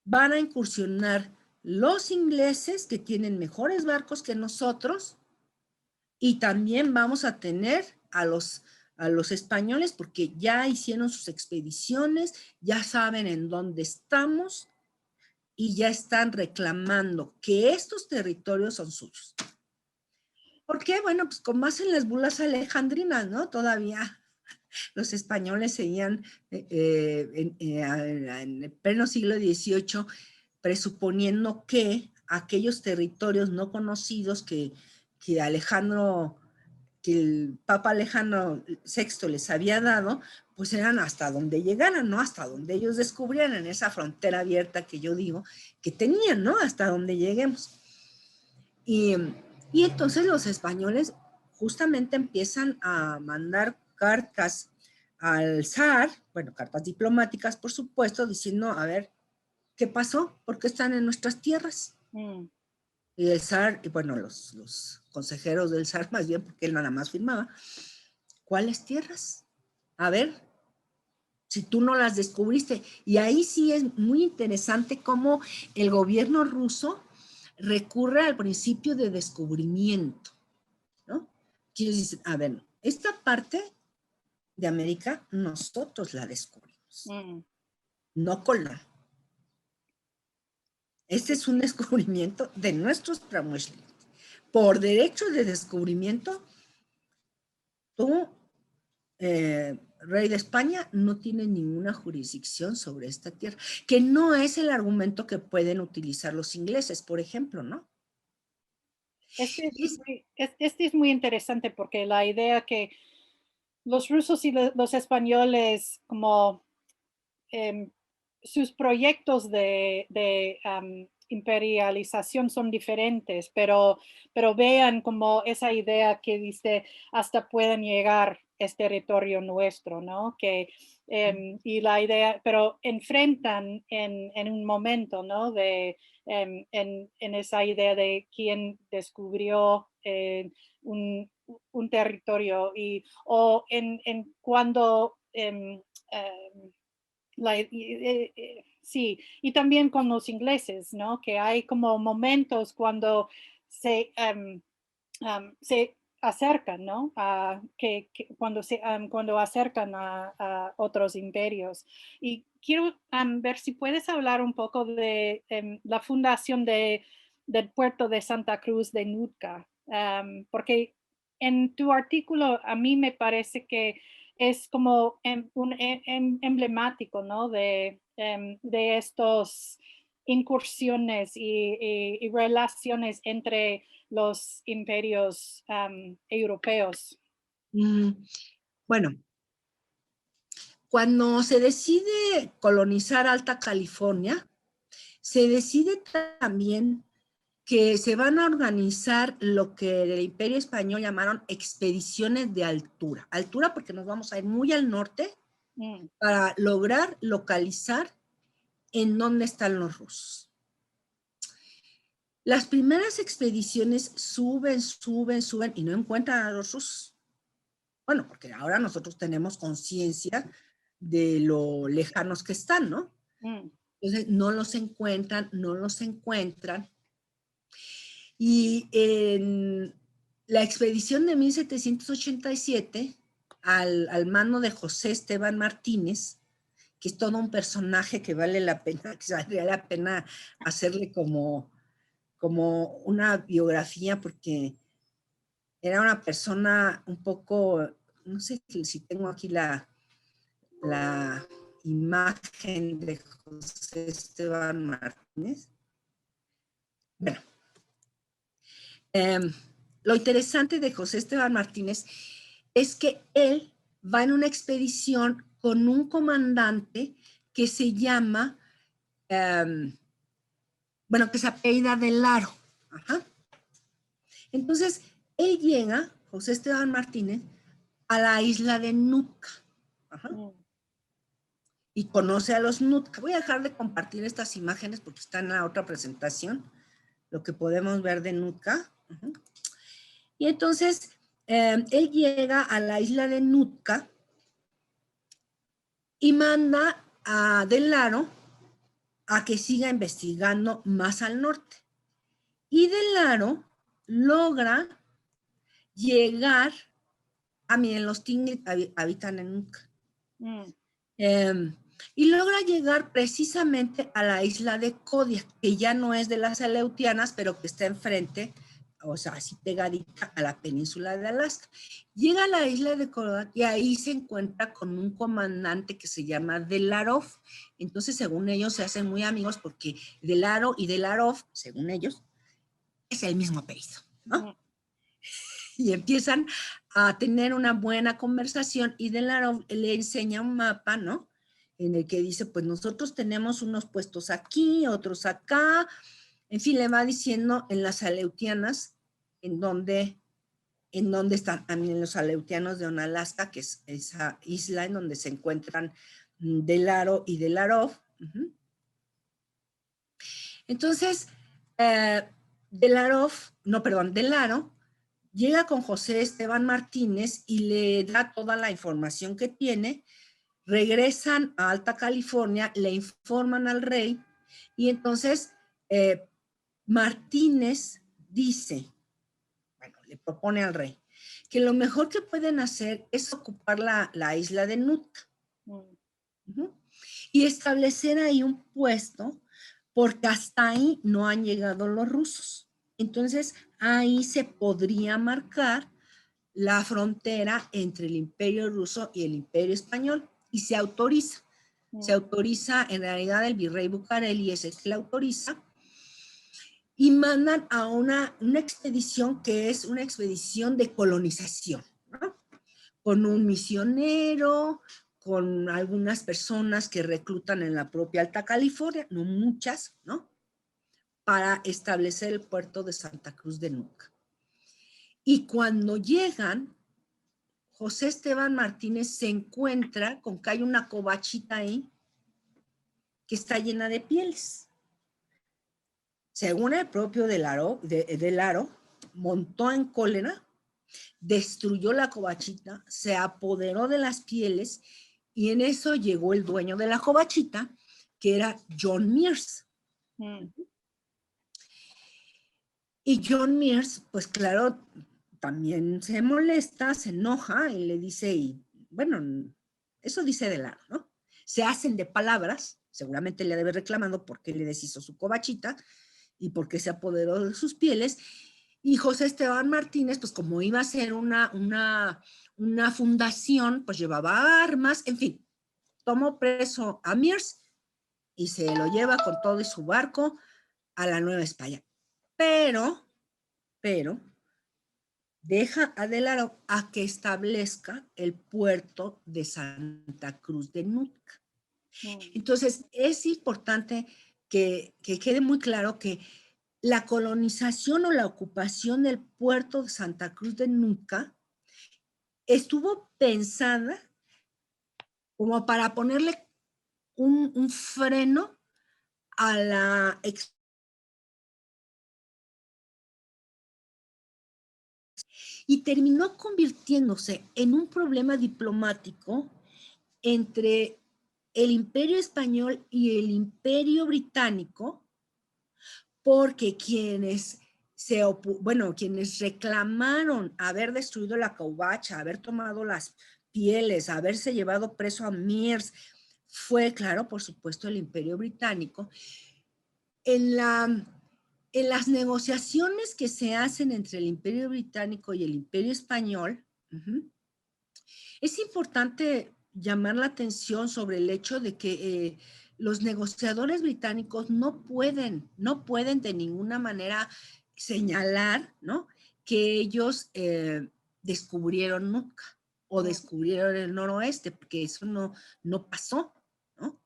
van a incursionar los ingleses, que tienen mejores barcos que nosotros, y también vamos a tener a los españoles, porque ya hicieron sus expediciones, ya saben en dónde estamos, y ya están reclamando que estos territorios son suyos. ¿Por qué? Bueno, pues como hacen las bulas alejandrinas, ¿no? Todavía los españoles seguían en el pleno siglo XVIII presuponiendo que aquellos territorios no conocidos que el Papa Alejandro VI les había dado, pues eran hasta donde llegaran, ¿no? Hasta donde ellos descubrieran esa frontera abierta que yo digo que tenían, ¿no? Hasta donde lleguemos. Y entonces los españoles justamente empiezan a mandar cartas al zar, bueno, cartas diplomáticas, por supuesto, diciendo, a ver, ¿qué pasó? ¿Por qué están en nuestras tierras? Y el zar, y bueno, los consejeros del zar, más bien, porque él nada más firmaba, ¿cuáles tierras? A ver, si tú no las descubriste. Y ahí sí es muy interesante cómo el gobierno ruso recurre al principio de descubrimiento, ¿no? Que ellos dicen, a ver, esta parte de América nosotros la descubrimos, no Colón. Este es un descubrimiento de nuestros pramushleniki. Por derecho de descubrimiento, tú, rey de España, no tienes ninguna jurisdicción sobre esta tierra, que no es el argumento que pueden utilizar los ingleses, por ejemplo, ¿no? Este es muy interesante porque la idea que los rusos y los españoles como em, sus proyectos de imperialización son diferentes, pero vean como esa idea que dice hasta pueden llegar es territorio nuestro, ¿no? Y la idea, pero enfrentan en un momento, ¿no? En esa idea de quién descubrió un territorio o en cuando sí, y también con los ingleses, ¿no? Que hay como momentos cuando se acercan, ¿no? Cuando acercan a otros imperios. Y quiero ver si puedes hablar un poco de la fundación del puerto de Santa Cruz de Nootka, porque en tu artículo a mí me parece que es como emblemático, ¿no? De estos incursiones y relaciones entre los imperios europeos. Bueno, cuando se decide colonizar Alta California, se decide también que se van a organizar lo que el Imperio Español llamaron expediciones de altura. Altura porque nos vamos a ir muy al norte para lograr localizar en dónde están los rusos. Las primeras expediciones suben y no encuentran a los rusos. Bueno, porque ahora nosotros tenemos conciencia de lo lejanos que están, ¿no? Entonces no los encuentran. Y en la expedición de 1787, al mando de José Esteban Martínez, que es todo un personaje que vale la pena, que valdría la pena hacerle como una biografía, porque era una persona un poco, no sé si tengo aquí la imagen de José Esteban Martínez. Bueno, lo interesante de José Esteban Martínez es que él va en una expedición con un comandante que se llama, bueno, que se apellida Del Aro. Ajá. Entonces, él llega, José Esteban Martínez, a la isla de Nootka. Ajá. Y conoce a los Nootka. Voy a dejar de compartir estas imágenes porque están en la otra presentación, lo que podemos ver de Nootka. Uh-huh. Y entonces, él llega a la isla de Nootka y manda a Del Aro a que siga investigando más al norte. Y Del Aro logra llegar, miren, los Tlingit habitan en Nootka. Y logra llegar precisamente a la isla de Kodiak, que ya no es de las Aleutianas, pero que está enfrente, o sea, así pegadita a la península de Alaska. Llega a la isla de Kodiak y ahí se encuentra con un comandante que se llama Delarov. Entonces, según ellos, se hacen muy amigos porque Delaro y Delarov, según ellos, es el mismo apellido, ¿no? Y empiezan a tener una buena conversación y Delarov le enseña un mapa, ¿no? En el que dice, pues nosotros tenemos unos puestos aquí, otros acá, en fin, le va diciendo en las Aleutianas, en donde están también los Aleutianos de Onalaska, que es esa isla en donde se encuentran Delaro y Delarov. Uh-huh. Entonces, Delaro llega con José Esteban Martínez y le da toda la información que tiene. Regresan a Alta California, le informan al rey y entonces Martínez dice, bueno, le propone al rey que lo mejor que pueden hacer es ocupar la isla de Nootka y establecer ahí un puesto porque hasta ahí no han llegado los rusos. Entonces ahí se podría marcar la frontera entre el Imperio Ruso y el Imperio Español y se autoriza. Se autoriza, en realidad el virrey Bucareli es el que la autoriza y mandan a una expedición que es una expedición de colonización, ¿no? Con un misionero, con algunas personas que reclutan en la propia Alta California, no muchas, ¿no? Para establecer el puerto de Santa Cruz de Nuca. Y cuando llegan, José Esteban Martínez se encuentra con que hay una covachita ahí que está llena de pieles. Según el propio Del Aro, montó en cólera, destruyó la covachita, se apoderó de las pieles y en eso llegó el dueño de la covachita, que era John Mears. Y John Mears, pues claro, también se molesta, se enoja y le dice, y bueno, eso dice Del Aro, ¿no? Se hacen de palabras, seguramente le debe reclamando por qué le deshizo su covachita y por qué se apoderó de sus pieles. Y José Esteban Martínez, pues como iba a ser una fundación, pues llevaba armas, en fin, tomó preso a Mears y se lo lleva con todo y su barco a la Nueva España. Pero deja a Del Aro a que establezca el puerto de Santa Cruz de Nuca. Entonces, es importante que quede muy claro que la colonización o la ocupación del puerto de Santa Cruz de Nuca estuvo pensada como para ponerle un freno a la y terminó convirtiéndose en un problema diplomático entre el Imperio Español y el Imperio Británico, porque quienes quienes reclamaron haber destruido la covacha, haber tomado las pieles, haberse llevado preso a Mears, fue, claro, por supuesto, el Imperio Británico. En las negociaciones que se hacen entre el Imperio Británico y el Imperio Español, es importante llamar la atención sobre el hecho de que los negociadores británicos no pueden de ninguna manera señalar, ¿no?, que ellos descubrieron Nuca o descubrieron el noroeste, porque eso no pasó, ¿no?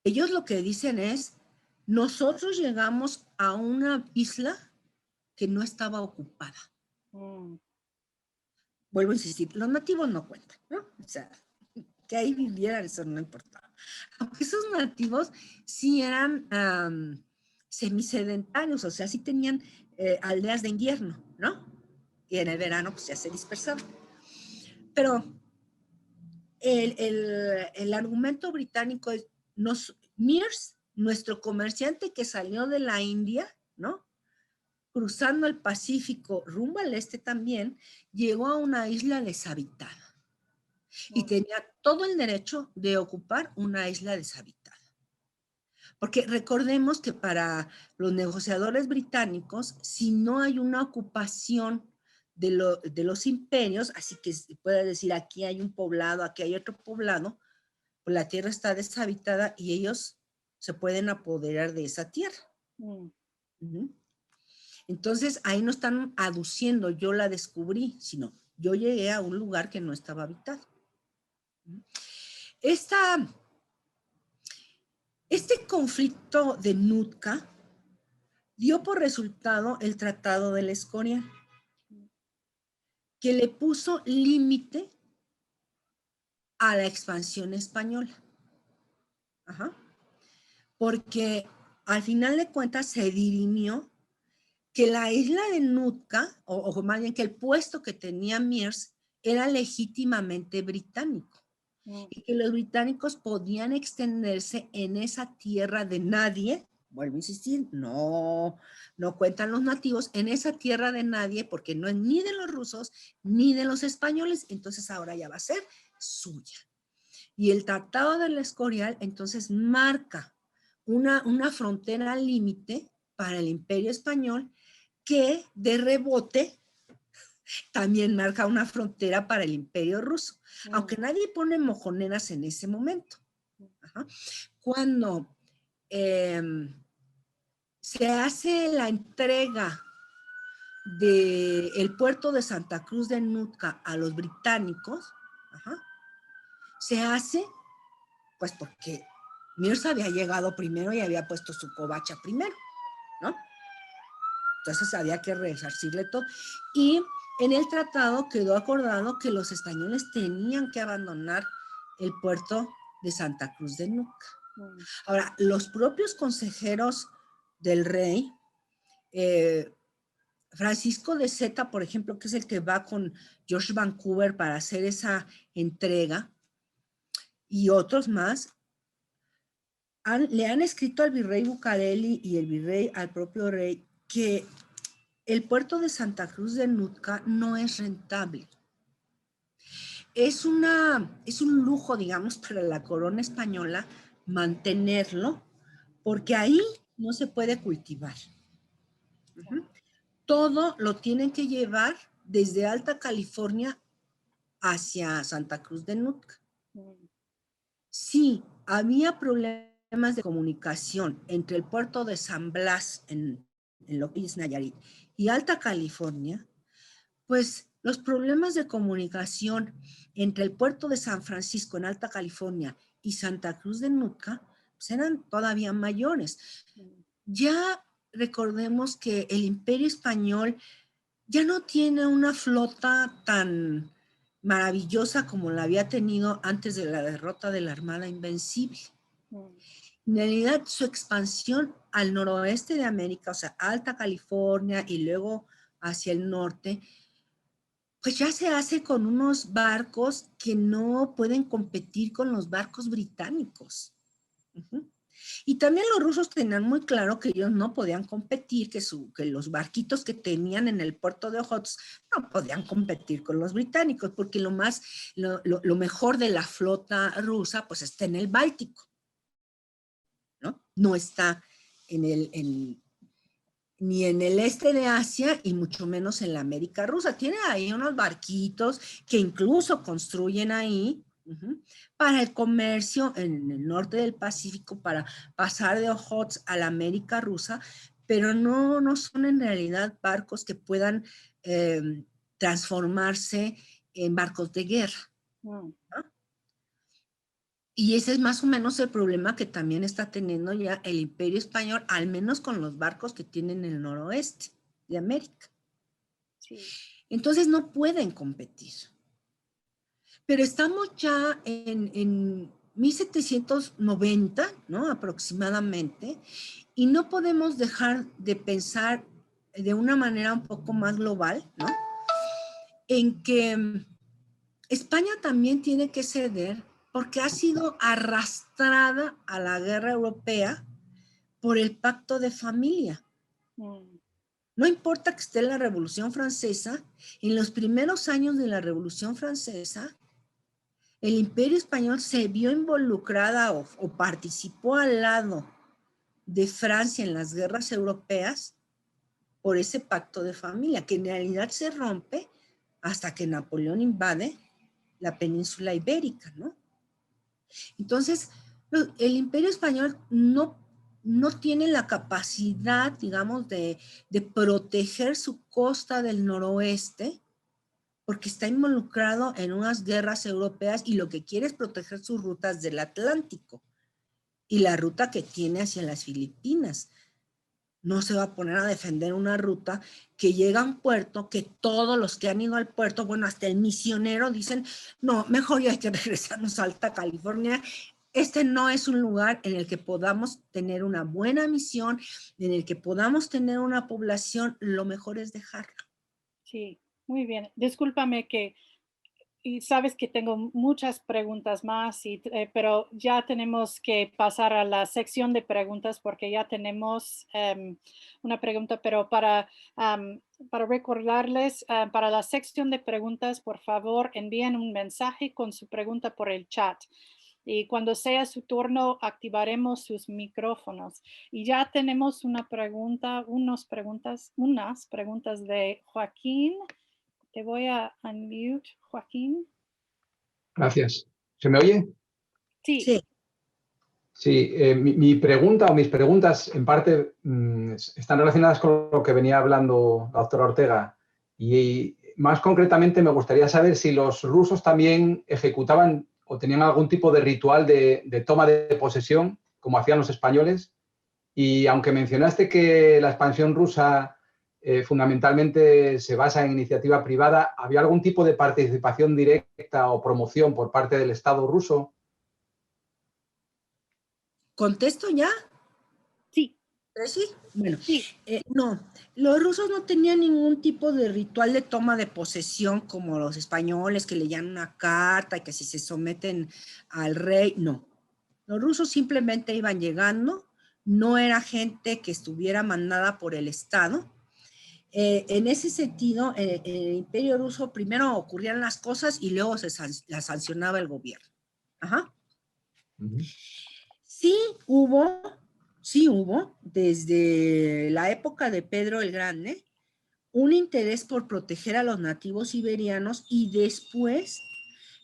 Ellos lo que dicen es, nosotros llegamos a una isla que no estaba ocupada. Vuelvo a insistir, los nativos no cuentan, ¿no? O sea, que ahí vivieran, eso no importaba. Aunque esos nativos sí eran semisedentarios, o sea, sí tenían aldeas de invierno, ¿no? Y en el verano, pues ya se dispersaban. Pero el argumento británico es, Mears, nuestro comerciante que salió de la India, ¿no?, cruzando el Pacífico rumbo al este también, llegó a una isla deshabitada. Y tenía todo el derecho de ocupar una isla deshabitada. Porque recordemos que para los negociadores británicos, si no hay una ocupación de los imperios, así que se puede decir aquí hay un poblado, aquí hay otro poblado, pues la tierra está deshabitada y ellos se pueden apoderar de esa tierra. Entonces, ahí no están aduciendo, yo la descubrí, sino yo llegué a un lugar que no estaba habitado. Este conflicto de Nootka dio por resultado el Tratado del Escorial, que le puso límite a la expansión española. Porque al final de cuentas se dirimió que la isla de Nootka, o más bien que el puesto que tenía Mears, era legítimamente británico. Y que los británicos podían extenderse en esa tierra de nadie, vuelvo a insistir, no cuentan los nativos, en esa tierra de nadie, porque no es ni de los rusos ni de los españoles, entonces ahora ya va a ser suya. Y el Tratado del Escorial entonces marca una frontera límite para el Imperio Español, que de rebote también marca una frontera para el Imperio Ruso, aunque nadie pone mojoneras en ese momento. Cuando se hace la entrega del puerto de Santa Cruz de Nootka a los británicos, se hace pues porque Mirza había llegado primero y había puesto su covacha primero, ¿no? Entonces había que resarcirle todo. Y en el tratado quedó acordado que los españoles tenían que abandonar el puerto de Santa Cruz de Nootka. Ahora, los propios consejeros del rey, Francisco de Zeta, por ejemplo, que es el que va con George Vancouver para hacer esa entrega, y otros más, le han escrito al virrey Bucareli y el virrey al propio rey que el puerto de Santa Cruz de Nootka no es rentable. Es un lujo, digamos, para la corona española mantenerlo, porque ahí no se puede cultivar. Todo lo tienen que llevar desde Alta California hacia Santa Cruz de Nootka. Sí, había problemas de comunicación entre el puerto de San Blas en lo que es Nayarit y Alta California, pues los problemas de comunicación entre el puerto de San Francisco en Alta California y Santa Cruz de Nootka pues eran todavía mayores. Ya recordemos que el Imperio Español ya no tiene una flota tan maravillosa como la había tenido antes de la derrota de la Armada Invencible. En realidad, su expansión al noroeste de América, o sea, Alta California y luego hacia el norte, pues ya se hace con unos barcos que no pueden competir con los barcos británicos. Y también los rusos tenían muy claro que ellos no podían competir, que los barquitos que tenían en el puerto de Ojotsk no podían competir con los británicos, porque lo mejor de la flota rusa pues está en el Báltico, ¿no? No está ni en el este de Asia y mucho menos en la América rusa. Tiene ahí unos barquitos que incluso construyen ahí para el comercio en el norte del Pacífico, para pasar de Ojotsk a la América rusa, pero no son en realidad barcos que puedan transformarse en barcos de guerra. ¿no? Y ese es más o menos el problema que también está teniendo ya el Imperio Español, al menos con los barcos que tienen en el noroeste de América. Sí. Entonces no pueden competir. Pero estamos ya en 1790, ¿no? Aproximadamente, y no podemos dejar de pensar de una manera un poco más global, ¿no? En que España también tiene que ceder porque ha sido arrastrada a la guerra europea por el pacto de familia. No importa que esté la Revolución Francesa, en los primeros años de la Revolución Francesa, el Imperio Español se vio involucrada o participó al lado de Francia en las guerras europeas por ese pacto de familia, que en realidad se rompe hasta que Napoleón invade la península ibérica, ¿no? Entonces, el Imperio Español no tiene la capacidad, digamos, de proteger su costa del noroeste, porque está involucrado en unas guerras europeas y lo que quiere es proteger sus rutas del Atlántico y la ruta que tiene hacia las Filipinas. No se va a poner a defender una ruta que llega a un puerto que todos los que han ido al puerto, bueno, hasta el misionero dicen, no, mejor ya hay que regresarnos a Alta California. Este no es un lugar en el que podamos tener una buena misión, en el que podamos tener una población, lo mejor es dejarla. Sí, muy bien. Discúlpame y sabes que tengo muchas preguntas más, pero ya tenemos que pasar a la sección de preguntas porque ya tenemos una pregunta, pero para recordarles, para la sección de preguntas, por favor, envíen un mensaje con su pregunta por el chat. Y cuando sea su turno, activaremos sus micrófonos. Y ya tenemos unas preguntas de Joaquín. Te voy a unmute, Joaquín. Gracias. ¿Se me oye? Sí. Sí, mi pregunta o mis preguntas en parte están relacionadas con lo que venía hablando la doctora Ortega y más concretamente me gustaría saber si los rusos también ejecutaban o tenían algún tipo de ritual de toma de posesión como hacían los españoles y aunque mencionaste que la expansión rusa fundamentalmente se basa en iniciativa privada, ¿había algún tipo de participación directa o promoción por parte del Estado ruso? ¿Contesto ya? Sí, ¿Sí? Bueno, sí. no, los rusos no tenían ningún tipo de ritual de toma de posesión como los españoles que leían una carta y que si se someten al rey, no. Los rusos simplemente iban llegando, no era gente que estuviera mandada por el Estado. En ese sentido, en el Imperio Ruso primero ocurrían las cosas y luego las sancionaba el gobierno. Ajá. Sí hubo, desde la época de Pedro el Grande, un interés por proteger a los nativos siberianos y después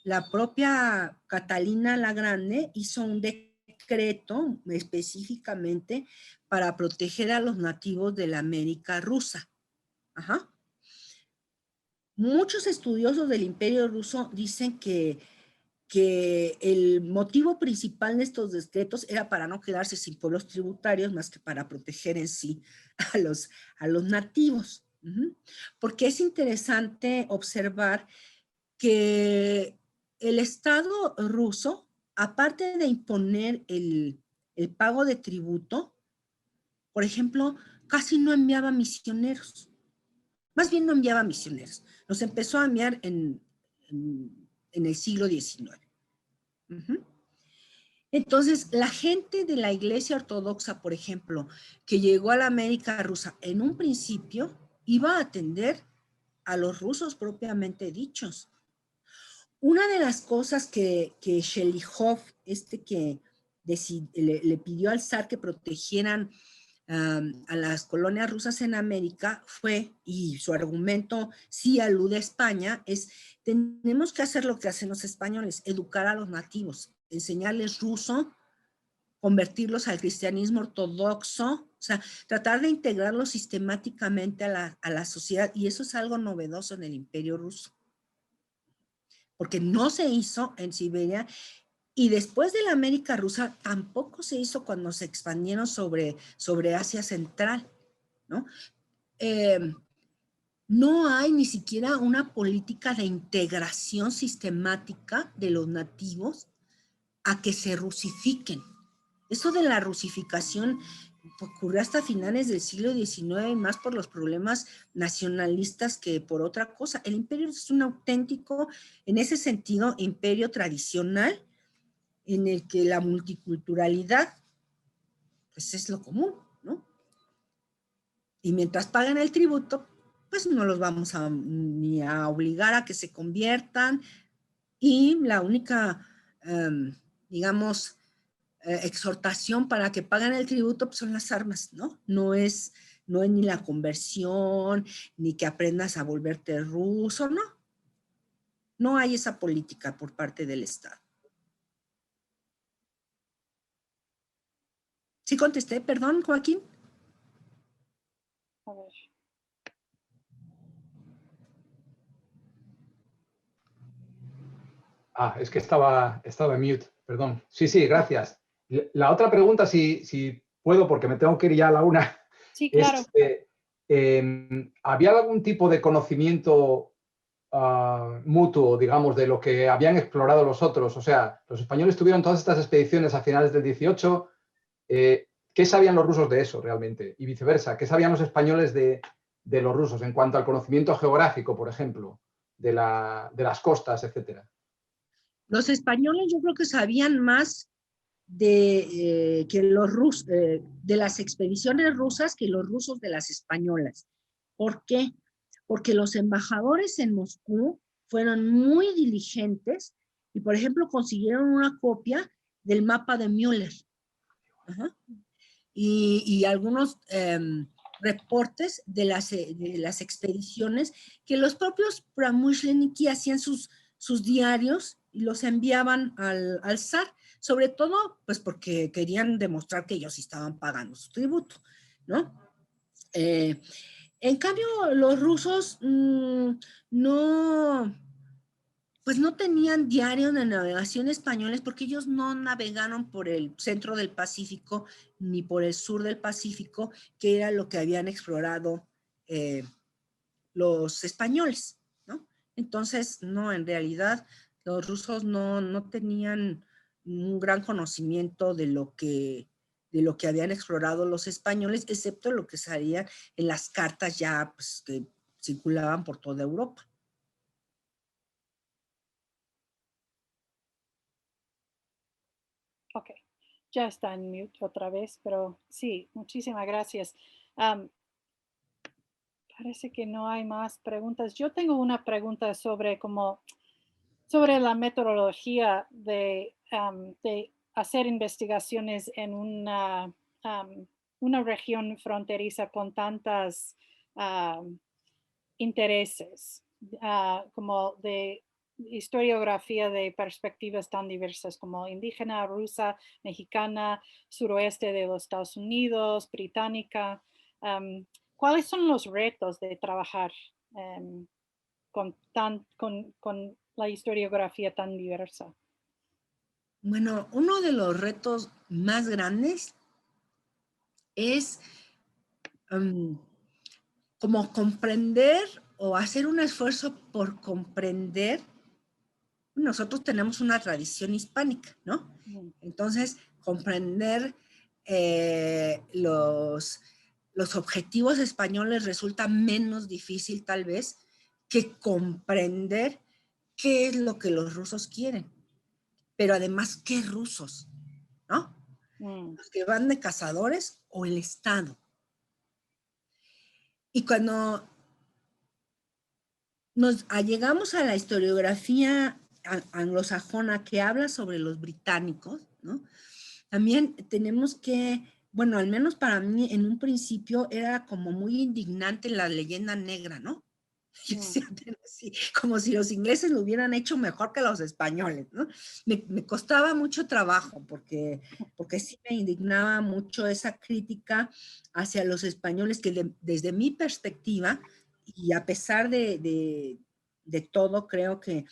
la propia Catalina la Grande hizo un decreto específicamente para proteger a los nativos de la América rusa. Ajá. Muchos estudiosos del Imperio Ruso dicen que el motivo principal de estos decretos era para no quedarse sin pueblos tributarios, más que para proteger en sí a los nativos. Porque es interesante observar que el Estado ruso, aparte de imponer el pago de tributo, por ejemplo, casi no enviaba misioneros. Más bien no enviaba misioneros. Los empezó a enviar en el siglo XIX. Entonces, la gente de la Iglesia Ortodoxa, por ejemplo, que llegó a la América rusa en un principio, iba a atender a los rusos propiamente dichos. Una de las cosas que Shelihov, que le pidió al zar que protegieran a las colonias rusas en América fue, y su argumento sí alude a España, es tenemos que hacer lo que hacen los españoles, educar a los nativos, enseñarles ruso, convertirlos al cristianismo ortodoxo, o sea, tratar de integrarlos sistemáticamente a la sociedad, y eso es algo novedoso en el Imperio Ruso, porque no se hizo en Siberia. Y después de la América rusa, tampoco se hizo cuando se expandieron sobre Asia Central, ¿no? No hay ni siquiera una política de integración sistemática de los nativos a que se rusifiquen. Eso de la rusificación ocurrió hasta finales del siglo XIX, más por los problemas nacionalistas que por otra cosa. El imperio es un auténtico, en ese sentido, imperio tradicional, en el que la multiculturalidad pues es lo común, ¿no? Y mientras pagan el tributo, pues no los vamos ni a obligar a que se conviertan, y la única, digamos, exhortación para que paguen el tributo pues son las armas, ¿no? No es ni la conversión, ni que aprendas a volverte ruso, no. No hay esa política por parte del Estado. ¿Sí contesté? Perdón, Joaquín. A ver. Es que estaba en mute, perdón. Sí, gracias. La otra pregunta, si puedo, porque me tengo que ir ya a la una, Sí, claro. es, ¿había algún tipo de conocimiento mutuo, digamos, de lo que habían explorado los otros? O sea, los españoles tuvieron todas estas expediciones a finales del 18. ¿Qué sabían los rusos de eso realmente? Y viceversa, ¿qué sabían los españoles de los rusos en cuanto al conocimiento geográfico, por ejemplo, de las costas, etcétera? Los españoles yo creo que sabían más de las expediciones rusas que los rusos de las españolas. ¿Por qué? Porque los embajadores en Moscú fueron muy diligentes y, por ejemplo, consiguieron una copia del mapa de Müller. Ajá. Y algunos reportes de las expediciones que los propios Pramyshleniki hacían sus diarios y los enviaban al zar. sobre todo, pues porque querían demostrar que ellos estaban pagando su tributo, ¿no? En cambio, los rusos no, pues no tenían diarios de navegación españoles porque ellos no navegaron por el centro del Pacífico ni por el sur del Pacífico, que era lo que habían explorado los españoles, ¿no? Entonces, no, en realidad los rusos no tenían un gran conocimiento de lo que habían explorado los españoles, excepto lo que salía en las cartas ya pues, que circulaban por toda Europa. Ok, ya está en mute otra vez, pero sí, muchísimas gracias. Parece que no hay más preguntas. Yo tengo una pregunta sobre la metodología de hacer investigaciones en una región fronteriza con tantas intereses, como de historiografía de perspectivas tan diversas como indígena, rusa, mexicana, suroeste de los Estados Unidos, británica. ¿Cuáles son los retos de trabajar con la historiografía tan diversa? Bueno, uno de los retos más grandes es como comprender o hacer un esfuerzo por comprender. Nosotros tenemos una tradición hispánica, ¿no? Entonces, comprender los objetivos españoles resulta menos difícil tal vez que comprender qué es lo que los rusos quieren. Pero además, ¿qué rusos? ¿No? Los que van de cazadores o el Estado. Y cuando nos allegamos a la historiografía anglosajona que habla sobre los británicos, ¿no? También tenemos que, bueno, al menos para mí en un principio era como muy indignante la leyenda negra, ¿no? Como si los ingleses lo hubieran hecho mejor que los españoles, ¿no? Me costaba mucho trabajo porque sí me indignaba mucho esa crítica hacia los españoles que desde mi perspectiva, y a pesar de todo, creo que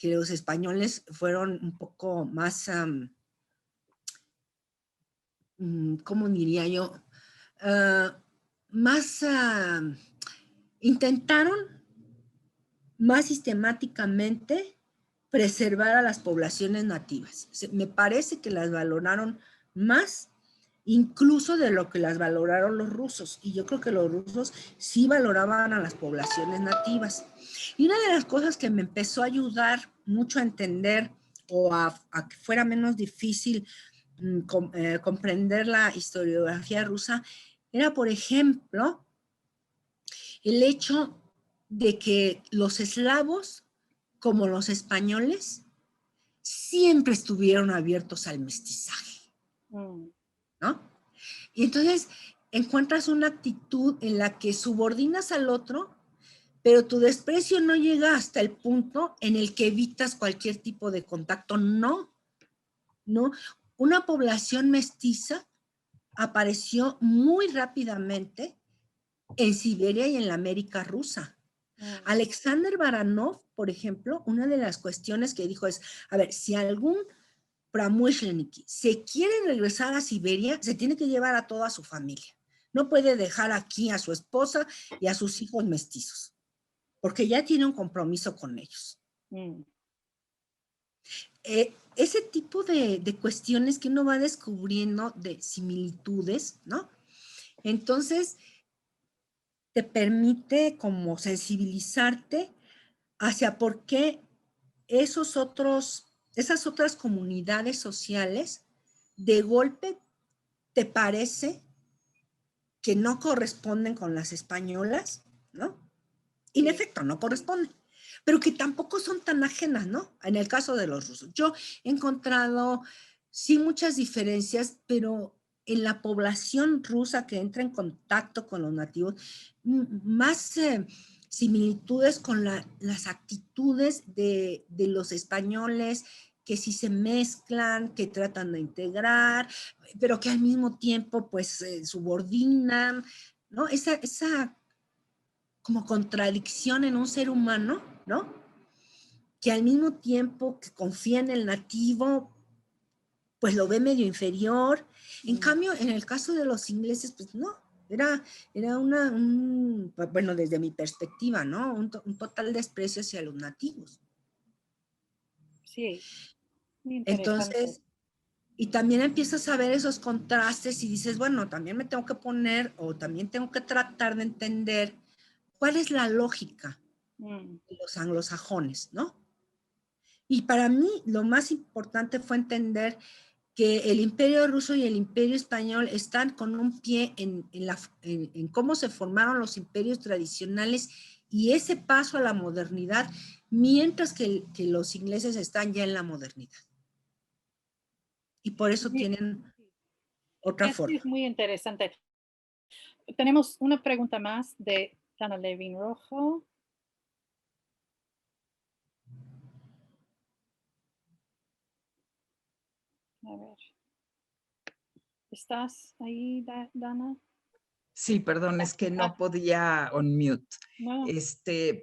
los españoles fueron un poco más, ¿cómo diría yo? Más, intentaron más sistemáticamente preservar a las poblaciones nativas. Me parece que las valoraron más incluso de lo que las valoraron los rusos. Y yo creo que los rusos sí valoraban a las poblaciones nativas. Y una de las cosas que me empezó a ayudar mucho a entender o a que fuera menos difícil comprender la historiografía rusa era, por ejemplo, el hecho de que los eslavos, como los españoles, siempre estuvieron abiertos al mestizaje, ¿no? Y entonces encuentras una actitud en la que subordinas al otro, pero tu desprecio no llega hasta el punto en el que evitas cualquier tipo de contacto. No, no. Una población mestiza apareció muy rápidamente en Siberia y en la América rusa. Alexander Baranov, por ejemplo, una de las cuestiones que dijo es, a ver, si algún pramышленники se quiere regresar a Siberia, se tiene que llevar a toda su familia. No puede dejar aquí a su esposa y a sus hijos mestizos, porque ya tiene un compromiso con ellos. Ese tipo de cuestiones que uno va descubriendo de similitudes, ¿no? Entonces, te permite como sensibilizarte hacia por qué esas otras comunidades sociales de golpe te parece que no corresponden con las españolas, ¿no? Y en efecto, no corresponden, pero que tampoco son tan ajenas, ¿no? En el caso de los rusos. Yo he encontrado, sí, muchas diferencias, pero en la población rusa que entra en contacto con los nativos, más similitudes con las actitudes de los españoles que si se mezclan, que tratan de integrar, pero que al mismo tiempo pues subordinan, ¿no? Esa como contradicción en un ser humano, ¿no? Que al mismo tiempo que confía en el nativo, pues lo ve medio inferior. En cambio, en el caso de los ingleses, pues no, era bueno, desde mi perspectiva, ¿no? Un total desprecio hacia los nativos. Sí, muy interesante. Entonces, y también empiezas a ver esos contrastes y dices, bueno, también me tengo que poner o también tengo que tratar de entender cuál es la lógica de los anglosajones, ¿no? Y para mí lo más importante fue entender que el imperio ruso y el imperio español están con un pie en cómo se formaron los imperios tradicionales y ese paso a la modernidad, mientras que los ingleses están ya en la modernidad. Y por eso tienen otra forma. Es muy interesante. Tenemos una pregunta más de Dana Levin Rojo. A ver. ¿Estás ahí, Dana? Sí, perdón, es que no podía unmute. No.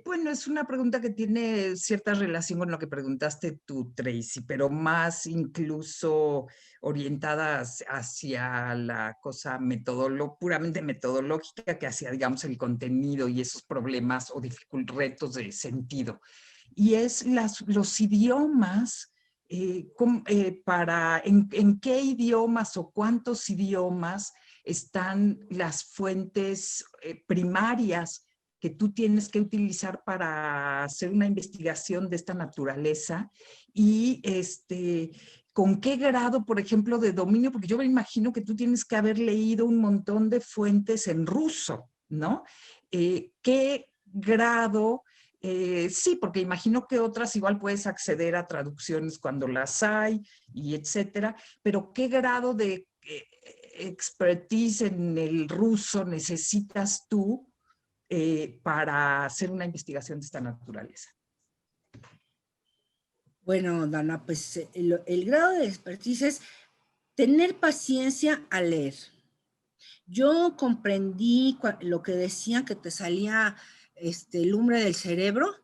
Bueno, es una pregunta que tiene cierta relación con lo que preguntaste tú, Tracy, pero más incluso orientada hacia la cosa puramente metodológica que hacia, digamos, el contenido y esos problemas o retos de sentido. Y es los idiomas, ¿en qué idiomas o cuántos idiomas están las fuentes primarias que tú tienes que utilizar para hacer una investigación de esta naturaleza y con qué grado, por ejemplo, de dominio, porque yo me imagino que tú tienes que haber leído un montón de fuentes en ruso, ¿no? ¿Qué grado? Sí, porque imagino que otras igual puedes acceder a traducciones cuando las hay y etcétera, pero ¿qué grado de expertise en el ruso necesitas tú para hacer una investigación de esta naturaleza? Bueno, Dana, pues el grado de expertise es tener paciencia al leer. Yo comprendí lo que decían que te salía lumbre del cerebro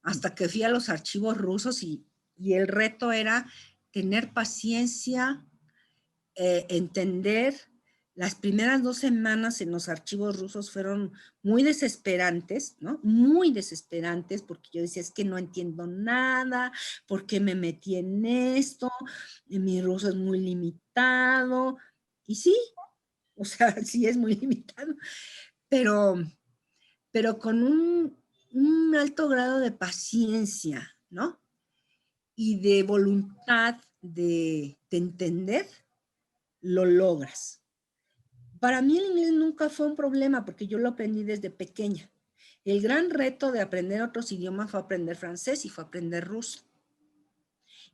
hasta que fui a los archivos rusos y el reto era tener paciencia, entender. Las primeras 2 semanas en los archivos rusos fueron muy desesperantes, ¿no? Muy desesperantes porque yo decía, es que no entiendo nada, ¿por qué me metí en esto? Mi ruso es muy limitado. Y sí, o sea, sí es muy limitado, pero con un alto grado de paciencia, ¿no? Y de voluntad de entender, lo logras. Para mí el inglés nunca fue un problema porque yo lo aprendí desde pequeña. El gran reto de aprender otros idiomas fue aprender francés y fue aprender ruso.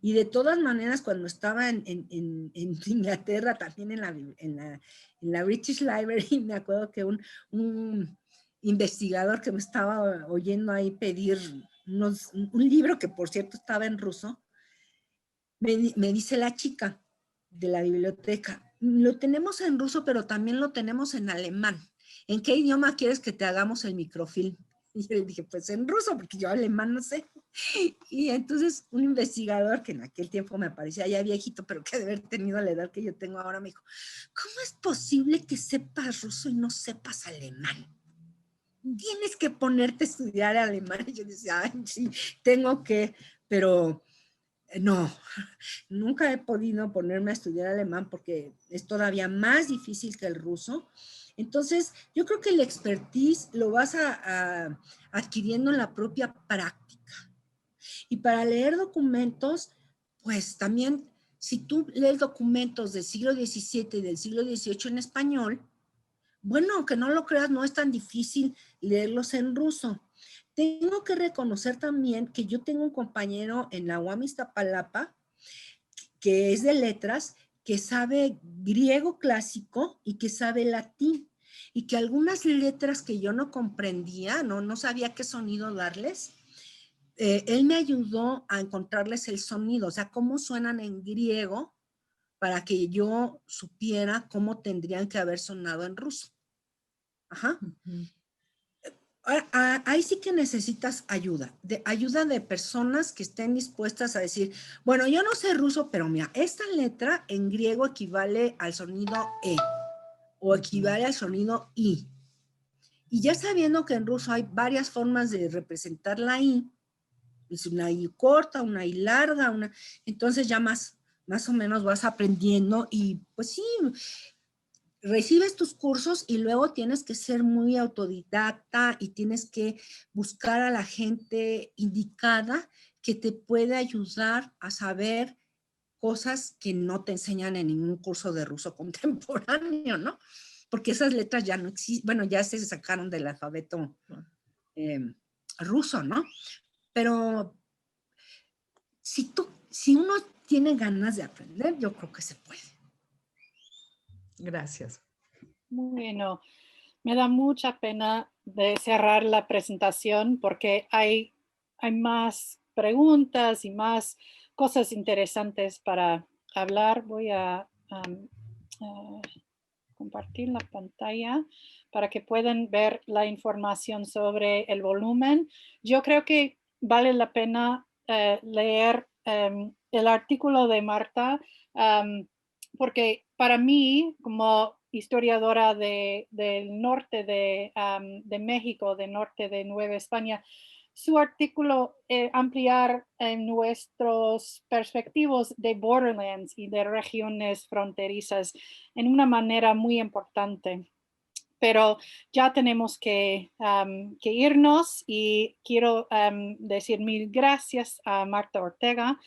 Y de todas maneras, cuando estaba en Inglaterra, también en la British Library, me acuerdo que un investigador que me estaba oyendo ahí pedir un libro que por cierto estaba en ruso, me dice la chica de la biblioteca, lo tenemos en ruso, pero también lo tenemos en alemán. ¿En qué idioma quieres que te hagamos el microfilm? Y yo le dije, pues en ruso, porque yo alemán no sé. Y entonces un investigador que en aquel tiempo me parecía ya viejito, pero que debe haber tenido la edad que yo tengo ahora, me dijo, ¿cómo es posible que sepas ruso y no sepas alemán? Tienes que ponerte a estudiar alemán. Y yo decía, ay, sí, tengo que, pero no, nunca he podido ponerme a estudiar alemán porque es todavía más difícil que el ruso. Entonces, yo creo que el expertise lo vas adquiriendo en la propia práctica. Y para leer documentos, pues también, si tú lees documentos del siglo XVII y del siglo XVIII en español, bueno, aunque no lo creas, no es tan difícil leerlos en ruso. Tengo que reconocer también que yo tengo un compañero en la UAM Iztapalapa que es de letras, que sabe griego clásico y que sabe latín. Y que algunas letras que yo no comprendía, no sabía qué sonido darles, él me ayudó a encontrarles el sonido, o sea, cómo suenan en griego para que yo supiera cómo tendrían que haber sonado en ruso. Ajá. Ujú. Ahí sí que necesitas ayuda de personas que estén dispuestas a decir, bueno, yo no sé ruso, pero mira, esta letra en griego equivale al sonido E o equivale al sonido I. Y ya sabiendo que en ruso hay varias formas de representar la I, es una I corta, una I larga, entonces ya más o menos vas aprendiendo y pues sí, recibes tus cursos y luego tienes que ser muy autodidacta y tienes que buscar a la gente indicada que te puede ayudar a saber cosas que no te enseñan en ningún curso de ruso contemporáneo, ¿no? Porque esas letras ya no existen, bueno, ya se sacaron del alfabeto ruso, ¿no? Pero si uno tiene ganas de aprender, yo creo que se puede. Gracias. Bueno, me da mucha pena de cerrar la presentación porque hay más preguntas y más cosas interesantes para hablar. Voy a compartir la pantalla para que puedan ver la información sobre el volumen. Yo creo que vale la pena leer el artículo de Marta porque para mí, como historiadora del norte de México, del norte de Nueva España, su artículo ampliar nuestros perspectivos de borderlands y de regiones fronterizas en una manera muy importante. Pero ya tenemos que irnos y quiero decir mil gracias a Marta Ortega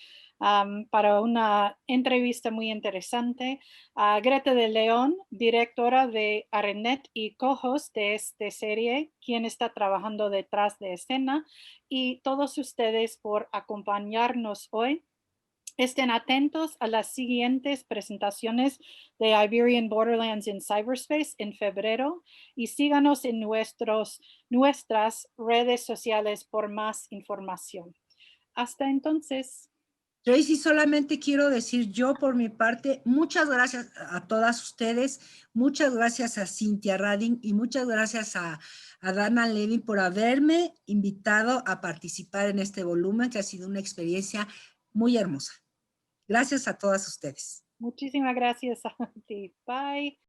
para una entrevista muy interesante. A Greta de León, directora de Arenet y co-host de esta serie, quien está trabajando detrás de escena, y todos ustedes por acompañarnos hoy. Estén atentos a las siguientes presentaciones de Iberian Borderlands in Cyberspace en febrero y síganos en nuestras redes sociales por más información. Hasta entonces. Tracy, solamente quiero decir yo por mi parte, muchas gracias a todas ustedes, muchas gracias a Cynthia Radin y muchas gracias a Dana Levin por haberme invitado a participar en este volumen, que ha sido una experiencia muy hermosa. Gracias a todas ustedes. Muchísimas gracias a ti. Bye.